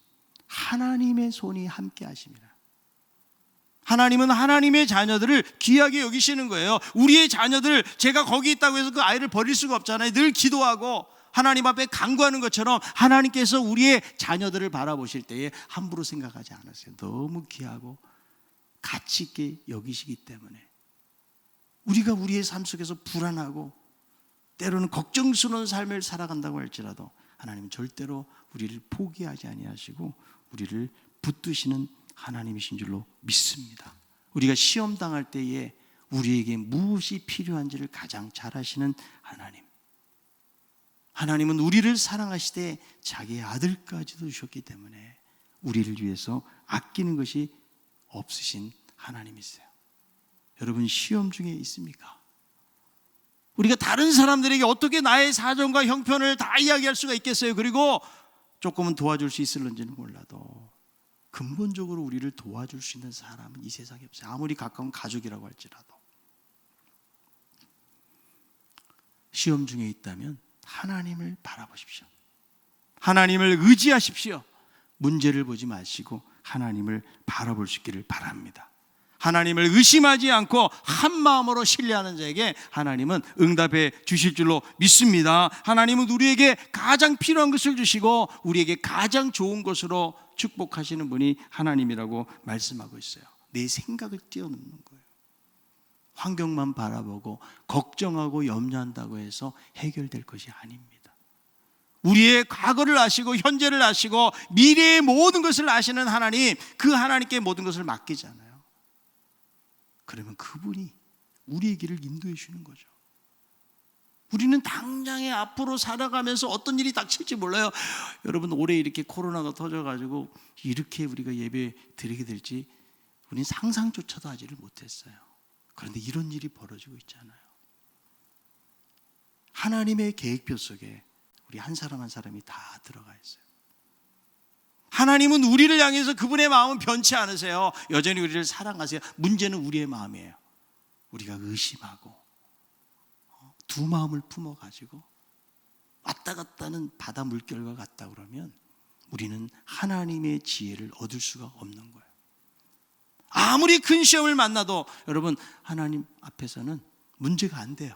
하나님의 손이 함께 하십니다. 하나님은 하나님의 자녀들을 귀하게 여기시는 거예요. 우리의 자녀들, 제가 거기 있다고 해서 그 아이를 버릴 수가 없잖아요. 늘 기도하고 하나님 앞에 간구하는 것처럼 하나님께서 우리의 자녀들을 바라보실 때에 함부로 생각하지 않으세요. 너무 귀하고 가치 있게 여기시기 때문에 우리가 우리의 삶 속에서 불안하고 때로는 걱정스러운 삶을 살아간다고 할지라도 하나님은 절대로 우리를 포기하지 아니하시고 우리를 붙드시는 하나님이신 줄로 믿습니다. 우리가 시험 당할 때에 우리에게 무엇이 필요한지를 가장 잘 아시는 하나님. 하나님은 우리를 사랑하시되 자기의 아들까지도 주셨기 때문에 우리를 위해서 아끼는 것이 없으신 하나님이세요. 여러분, 시험 중에 있습니까? 우리가 다른 사람들에게 어떻게 나의 사정과 형편을 다 이야기할 수가 있겠어요? 그리고 조금은 도와줄 수 있을런지는 몰라도 근본적으로 우리를 도와줄 수 있는 사람은 이 세상에 없어요. 아무리 가까운 가족이라고 할지라도. 시험 중에 있다면 하나님을 바라보십시오. 하나님을 의지하십시오. 문제를 보지 마시고 하나님을 바라볼 수 있기를 바랍니다. 하나님을 의심하지 않고 한 마음으로 신뢰하는 자에게 하나님은 응답해 주실 줄로 믿습니다. 하나님은 우리에게 가장 필요한 것을 주시고 우리에게 가장 좋은 것으로 축복하시는 분이 하나님이라고 말씀하고 있어요. 내 생각을 뛰어넘는 거예요. 환경만 바라보고 걱정하고 염려한다고 해서 해결될 것이 아닙니다. 우리의 과거를 아시고 현재를 아시고 미래의 모든 것을 아시는 하나님, 그 하나님께 모든 것을 맡기잖아요. 그러면 그분이 우리의 길을 인도해 주는 거죠. 우리는 당장에 앞으로 살아가면서 어떤 일이 닥칠지 몰라요. 여러분, 올해 이렇게 코로나가 터져가지고 이렇게 우리가 예배 드리게 될지 우리는 상상조차도 하지를 못했어요. 그런데 이런 일이 벌어지고 있잖아요. 하나님의 계획표 속에 우리 한 사람 한 사람이 다 들어가 있어요. 하나님은 우리를 향해서 그분의 마음은 변치 않으세요. 여전히 우리를 사랑하세요. 문제는 우리의 마음이에요. 우리가 의심하고 두 마음을 품어가지고 왔다 갔다는 바다 물결과 같다 그러면 우리는 하나님의 지혜를 얻을 수가 없는 거예요. 아무리 큰 시험을 만나도 여러분, 하나님 앞에서는 문제가 안 돼요.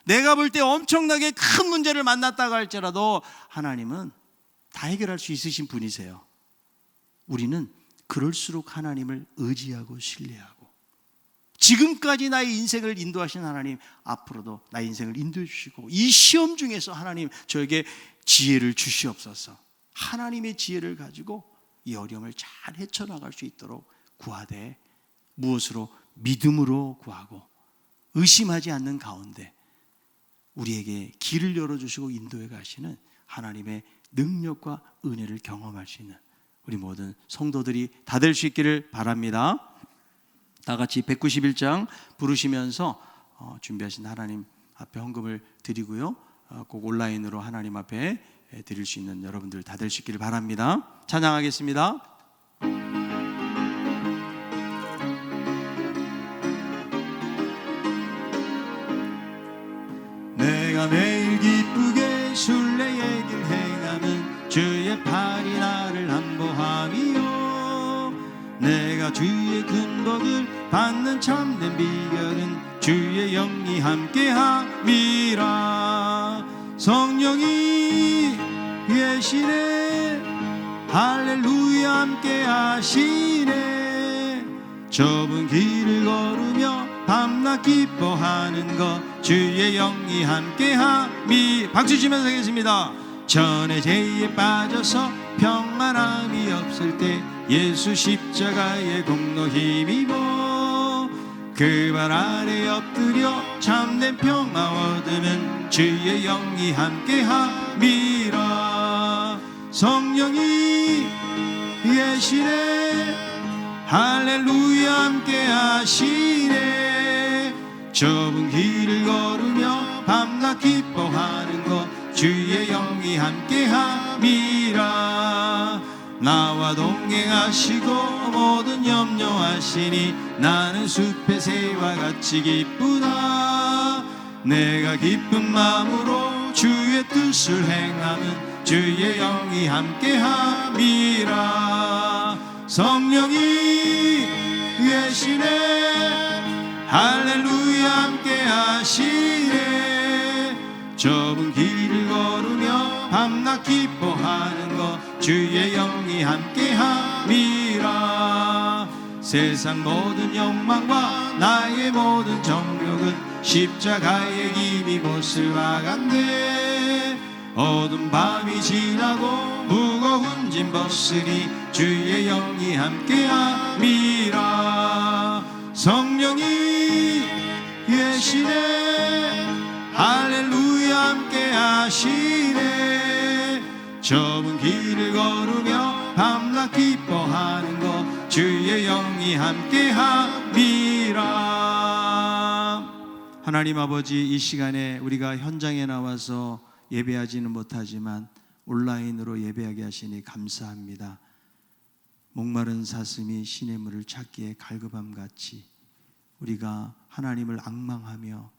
내가 볼 때 엄청나게 큰 문제를 만났다고 할지라도 하나님은 다 해결할 수 있으신 분이세요. 우리는 그럴수록 하나님을 의지하고 신뢰하고 지금까지 나의 인생을 인도하신 하나님, 앞으로도 나의 인생을 인도해 주시고 이 시험 중에서 하나님 저에게 지혜를 주시옵소서. 하나님의 지혜를 가지고 이 어려움을 잘 헤쳐나갈 수 있도록 구하되 무엇으로? 믿음으로 구하고 의심하지 않는 가운데 우리에게 길을 열어주시고 인도해 가시는 하나님의 능력과 은혜를 경험할 수 있는 우리 모든 성도들이 다 될 수 있기를 바랍니다. 다 같이 191장 부르시면서 준비하신 하나님 앞에 헌금을 드리고요. 꼭 온라인으로 하나님 앞에 드릴 수 있는 여러분들 다 될 수 있기를 바랍니다. 찬양하겠습니다. 내가 매일 기쁘게 순례의 길 행하는 주의 팔이 나를 안보함이요 내가 주의 큰 복을 받는 참된 비결은 주의 영이 함께함이라 성령이 계시네 할렐루야 함께하시네 좁은 길을 걸으며 밤낮 기뻐하는 것 주의 영이 함께함이 박수 치면서 하겠습니다. 전에 죄에 빠져서 평안함이 없을 때 예수 십자가의 공로 힘입어 그 발 아래 엎드려 참된 평화 얻으면 주의 영이 함께함이라 성령이 계시네 할렐루야 함께하시네 좁은 길을 걸으며 밤낮 기뻐하는 것 주의 영이 함께함이라 나와 동행하시고 모든 염려하시니 나는 숲의 새와 같이 기쁘다 내가 기쁜 마음으로 주의 뜻을 행하는 주의 영이 함께함이라 성령이 계시네 할렐루야 함께하시네 좁은 길을 걸으며 밤낮 기뻐하는 것 주의 영이 함께함이라 세상 모든 욕망과 나의 모든 정욕은 십자가의 힘이 못을 막았네 어두운 밤이 지나고 무거운 짐 벗으리 주의 영이 함께함이라. 성령이 계시네 할렐루야 함께하시네. 좁은 길을 걸으며 밤낮 기뻐하는 것 주의 영이 함께함이라. 하나님 아버지, 이 시간에 우리가 현장에 나와서 예배하지는 못하지만 온라인으로 예배하게 하시니 감사합니다. 목마른 사슴이 시냇 물을 찾기에 갈급함같이 우리가 하나님을 앙망하며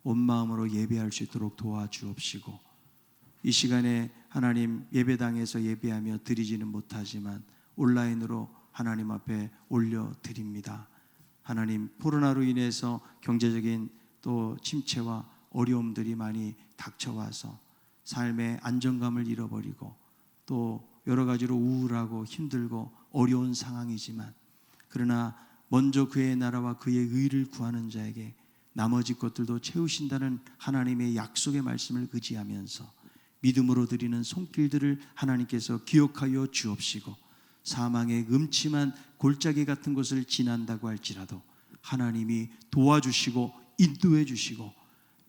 온 마음으로 예배할 수 있도록 도와주옵시고, 이 시간에 하나님 예배당에서 예배하며 드리지는 못하지만 온라인으로 하나님 앞에 올려드립니다. 하나님, 코로나로 인해서 경제적인 또 침체와 어려움들이 많이 닥쳐와서 삶의 안정감을 잃어버리고 또 여러 가지로 우울하고 힘들고 어려운 상황이지만, 그러나 먼저 그의 나라와 그의 의를 구하는 자에게 나머지 것들도 채우신다는 하나님의 약속의 말씀을 의지하면서 믿음으로 드리는 손길들을 하나님께서 기억하여 주옵시고, 사망의 음침한 골짜기 같은 곳을 지난다고 할지라도 하나님이 도와주시고 인도해 주시고,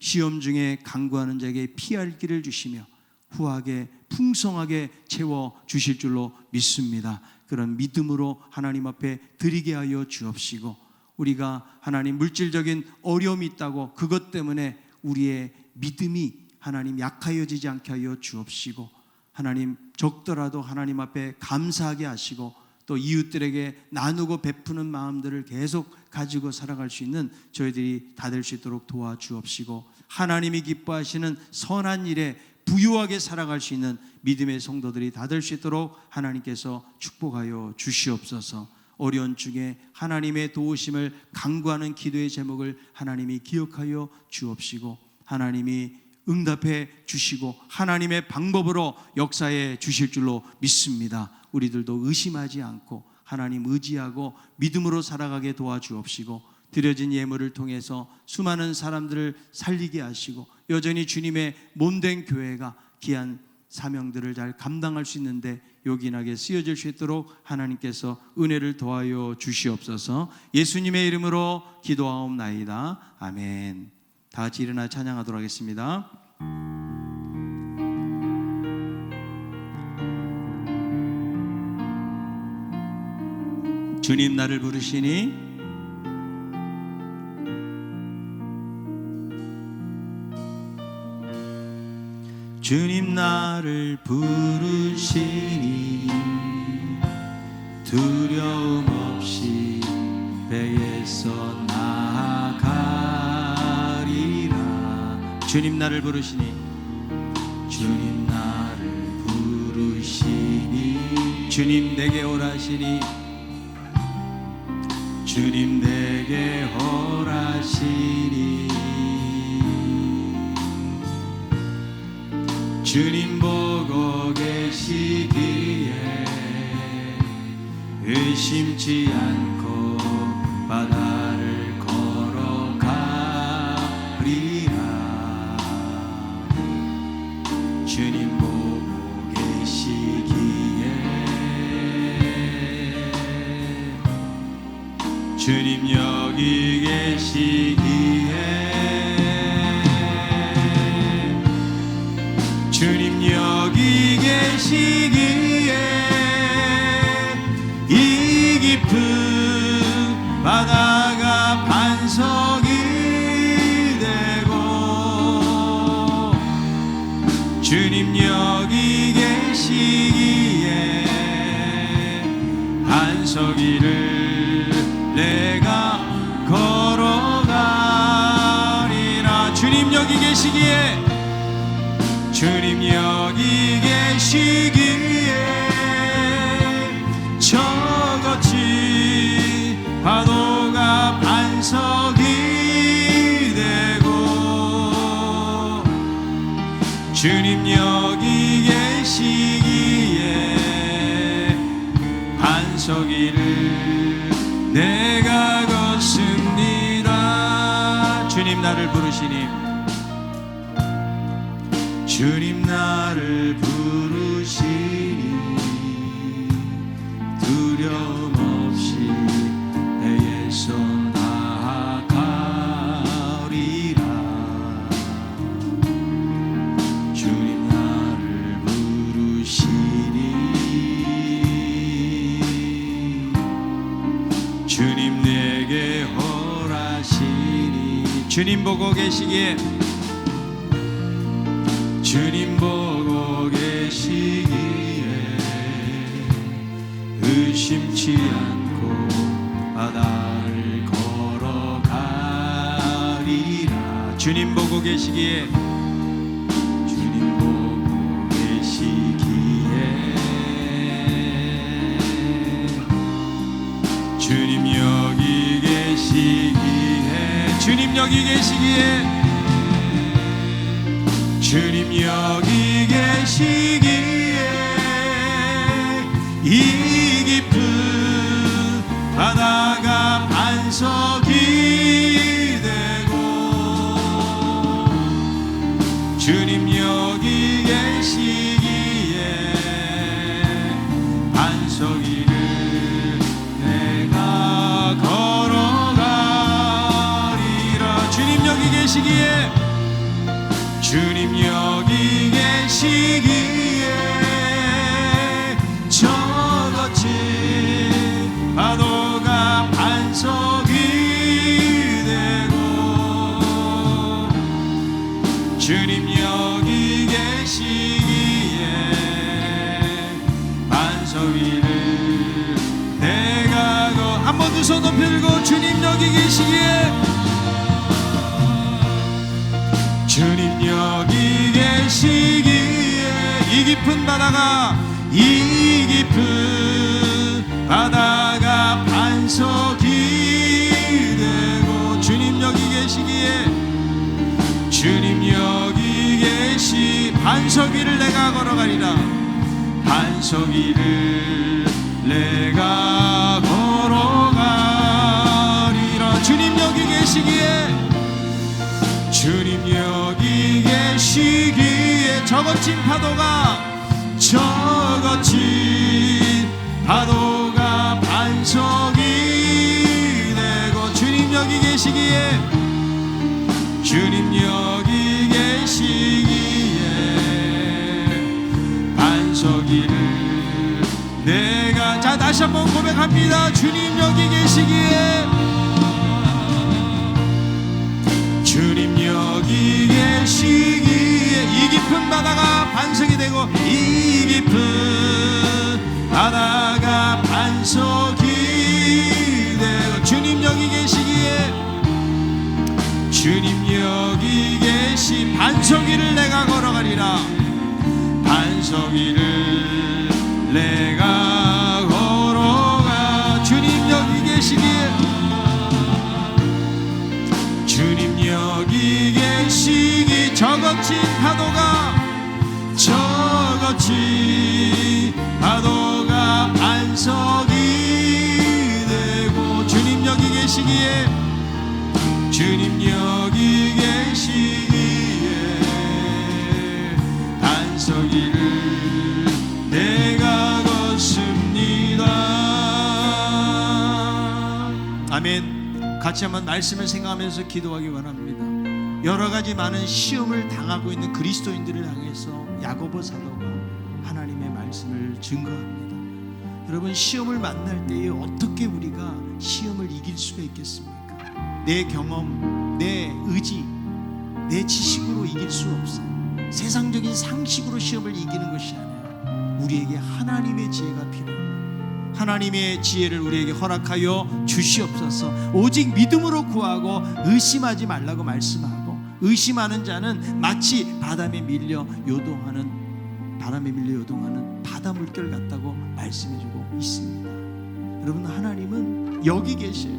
시험 중에 간구하는 자에게 피할 길을 주시며 후하게 풍성하게 채워 주실 줄로 믿습니다. 그런 믿음으로 하나님 앞에 드리게 하여 주옵시고, 우리가 하나님 물질적인 어려움이 있다고 그것 때문에 우리의 믿음이 하나님 약하여지지 않게 하여 주옵시고, 하나님 적더라도 하나님 앞에 감사하게 하시고 또 이웃들에게 나누고 베푸는 마음들을 계속 가지고 살아갈 수 있는 저희들이 다 될 수 있도록 도와주옵시고, 하나님이 기뻐하시는 선한 일에 부유하게 살아갈 수 있는 믿음의 성도들이 다 될 수 있도록 하나님께서 축복하여 주시옵소서. 어려운 중에 하나님의 도우심을 간구하는 기도의 제목을 하나님이 기억하여 주옵시고, 하나님이 응답해 주시고 하나님의 방법으로 역사해 주실 줄로 믿습니다. 우리들도 의심하지 않고 하나님 의지하고 믿음으로 살아가게 도와주옵시고, 드려진 예물을 통해서 수많은 사람들을 살리게 하시고 여전히 주님의 몸된 교회가 귀한 사명들을 잘 감당할 수 있는데 요긴하게 쓰여질 수 있도록 하나님께서 은혜를 더하여 주시옵소서. 예수님의 이름으로 기도하옵나이다. 아멘. 다 같이 일어나 찬양하도록 하겠습니다. 주님 나를 부르시니 주님 나를 부르시니 두려움 없이 배에서 나아가리라. 주님 나를 부르시니 주님 나를 부르시니 주님 내게 오라시니 주님 내게 오라시니 주님 보고 계시기에 의심치 않고 바다를 걸어가리라. 주님 보고 계시기에 주님 여기 계시기에 주님 여기 계시기에 이 깊은 바다가 반석이 되고 주님 여기 계시기에 반석 위를 내가 걸어가리라. 주님 여기 계시기에 주님 여기 계시기에 저같이 파도가 반석이 되고 주님 여기 계시기에 반석 위를 내가 걷습니다. 주님 나를 부르시니 주님 나를 부르시니 두려움 없이 배에 손 나아가리라. 주님 나를 부르시니 주님 내게 허락하시니 주님 보고 계시기에 주님 보고 계시기에 의심치 않고 바다를 걸어가리라. 주님 보고 계시기에 주님 보고 계시기에 주님 여기 계시기에 주님 여기 계시기에 주님 여기 계시기에 이 깊은 바다가 반석이 되고 주님 여기 계시기에 반석이를 내가 걸어가리라. 주님 여기 계시기에 주님 여기 계시기에 저 거친 파도가 반석이 되고 주님 여기 계시기에 반석 위를 내가 한 번 두 손 높이 들고 주님 여기 계시기에 주님 여기 계시기에 이 깊은 바다가 반석이 되고 주님 여기 계시기에 주님 여기 계시 반석 위를 내가 걸어가리라. 반석 위를 내가 걸어가리라. 주님 여기 계시기에 주님 여기 계시기에 저 거친 파도가 반석이 되고 주님 여기 계시기에 주님 여기 계시기에 반석이를 내가 자 다시 한번 고백합니다. 주님 여기 계시기에 주님 여기 계시기에 이 깊은 바다가 반석이 되고 이 깊은 바다가 반석이 되고 주님 여기 계시기에 주님 여기 계시 반석 위를 내가 걸어가리라. 반석 위를 내가 걸어가 주님 여기 계시기에 주님 여기 계시기 저 거친 파도가 반석이 되고 주님 여기 계시기에 주님 여기 계시기에 반석이를 내가 걷습니다. 아멘. 같이 한번 말씀을 생각하면서 기도하기 원합니다. 여러 가지 많은 시험을 당하고 있는 그리스도인들을 향해서 야고보 사도가 하나님의 말씀을 증거합니다. 여러분 시험을 만날 때에 어떻게 우리가 시험을 이길 수가 있겠습니까? 내 경험, 내 의지, 내 지식으로 이길 수 없어요. 세상적인 상식으로 시험을 이기는 것이 아니라 우리에게 하나님의 지혜가 필요합니다. 하나님의 지혜를 우리에게 허락하여 주시옵소서. 오직 믿음으로 구하고 의심하지 말라고 말씀하고 의심하는 자는 마치 바람에 밀려 요동하는 바다 물결 같다고 말씀해주고 있습니다. 여러분 하나님은 여기 계셔요.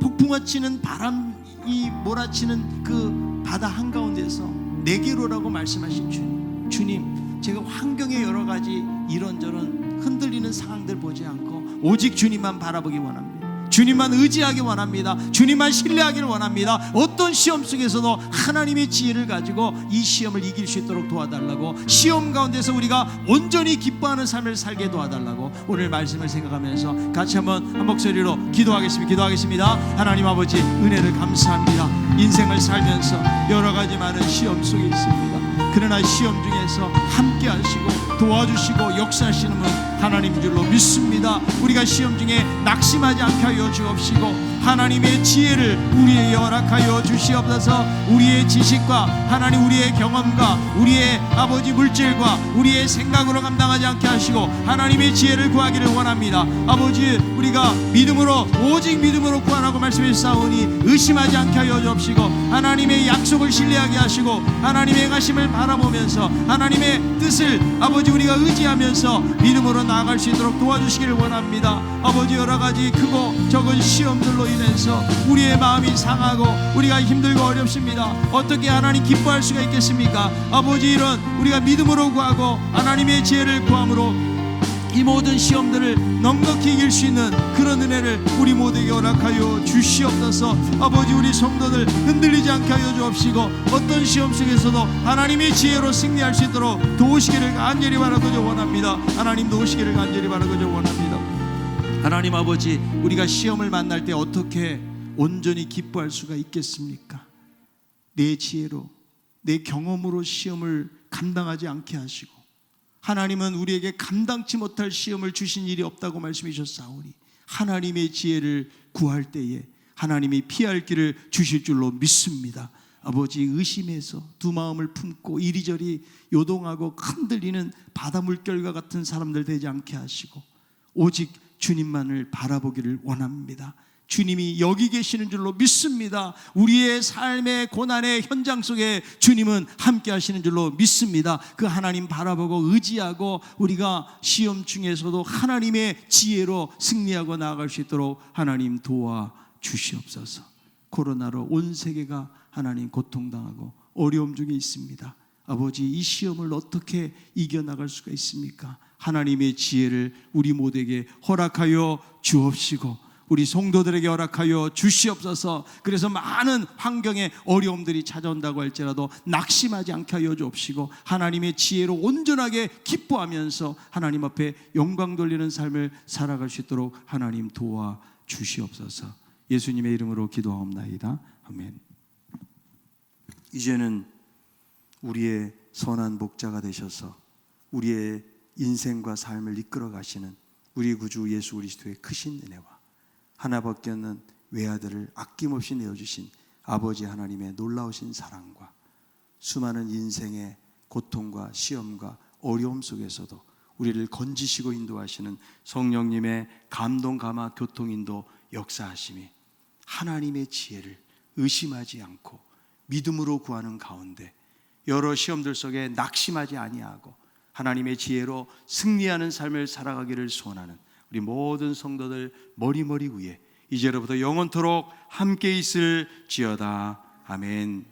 폭풍아 치는 바람이 몰아치는 그 바다 한가운데서 내게로라고 말씀하신 주님 제가 환경의 여러 가지 이런저런 흔들리는 상황들 보지 않고 오직 주님만 바라보기 원합니다. 주님만 의지하기 원합니다. 주님만 신뢰하기를 원합니다. 어떤 시험 속에서도 하나님의 지혜를 가지고 이 시험을 이길 수 있도록 도와달라고, 시험 가운데서 우리가 온전히 기뻐하는 삶을 살게 도와달라고 오늘 말씀을 생각하면서 같이 한 목소리로 기도하겠습니다. 하나님 아버지, 은혜를 감사합니다. 인생을 살면서 여러 가지 많은 시험 속에 있습니다. 그러나 시험 중에서 함께 하시고 도와주시고 역사하시는 분 하나님 줄로 믿습니다. 우리가 시험 중에 낙심하지 않게 하여 주옵시고 하나님의 지혜를 우리에게 허락하여 주시옵소서. 우리의 지식과 하나님 우리의 경험과 우리의 아버지 물질과 우리의 생각으로 감당하지 않게 하시고 하나님의 지혜를 구하기를 원합니다. 아버지, 우리가 믿음으로, 오직 믿음으로 구하라고 말씀해 주사오니 의심하지 않게 하여 주옵시고 하나님의 약속을 신뢰하게 하시고 하나님의 행하심을 바라보면서 하나님의 뜻을 아버지 우리가 의지하면서 믿음으로 나아갈 수 있도록 도와주시기를 원합니다. 아버지, 여러 가지 크고 적은 시험들로 인해서 우리의 마음이 상하고 우리가 힘들고 어렵습니다. 어떻게 하나님 기뻐할 수가 있겠습니까? 아버지, 이런 우리가 믿음으로 구하고 하나님의 지혜를 구함으로 이 모든 시험들을 넉넉히 이길 수 있는 그런 은혜를 우리 모두에게 허락하여 주시옵소서. 아버지, 우리 성도들 흔들리지 않게 하여 주옵시고 어떤 시험 속에서도 하나님의 지혜로 승리할 수 있도록 도우시기를 간절히 바라고자 원합니다. 하나님 도우시기를 간절히 바라고자 원합니다. 하나님 아버지, 우리가 시험을 만날 때 어떻게 온전히 기뻐할 수가 있겠습니까? 내 지혜로, 내 경험으로 시험을 감당하지 않게 하시고 하나님은 우리에게 감당치 못할 시험을 주신 일이 없다고 말씀해 주셨사오니 하나님의 지혜를 구할 때에 하나님이 피할 길을 주실 줄로 믿습니다. 아버지, 의심해서 두 마음을 품고 이리저리 요동하고 흔들리는 바다 물결과 같은 사람들 되지 않게 하시고 오직 주님만을 바라보기를 원합니다. 주님이 여기 계시는 줄로 믿습니다. 우리의 삶의 고난의 현장 속에 주님은 함께 하시는 줄로 믿습니다. 그 하나님 바라보고 의지하고 우리가 시험 중에서도 하나님의 지혜로 승리하고 나아갈 수 있도록 하나님 도와주시옵소서. 코로나로 온 세계가 하나님 고통당하고 어려움 중에 있습니다. 아버지, 이 시험을 어떻게 이겨나갈 수가 있습니까? 하나님의 지혜를 우리 모두에게 허락하여 주옵시고 우리 성도들에게 허락하여 주시옵소서. 그래서 많은 환경에 어려움들이 찾아온다고 할지라도 낙심하지 않게 하여 주옵시고 하나님의 지혜로 온전하게 기뻐하면서 하나님 앞에 영광 돌리는 삶을 살아갈 수 있도록 하나님 도와주시옵소서. 예수님의 이름으로 기도하옵나이다. 아멘. 이제는 우리의 선한 목자가 되셔서 우리의 인생과 삶을 이끌어 가시는 우리 구주 예수 그리스도의 크신 은혜와 하나밖에 없는 외아들을 아낌없이 내어주신 아버지 하나님의 놀라우신 사랑과 수많은 인생의 고통과 시험과 어려움 속에서도 우리를 건지시고 인도하시는 성령님의 감동 감화 교통 인도 역사하심이 하나님의 지혜를 의심하지 않고 믿음으로 구하는 가운데 여러 시험들 속에 낙심하지 아니하고 하나님의 지혜로 승리하는 삶을 살아가기를 소원하는 우리 모든 성도들 머리 위에 이제로부터 영원토록 함께 있을지어다. 아멘.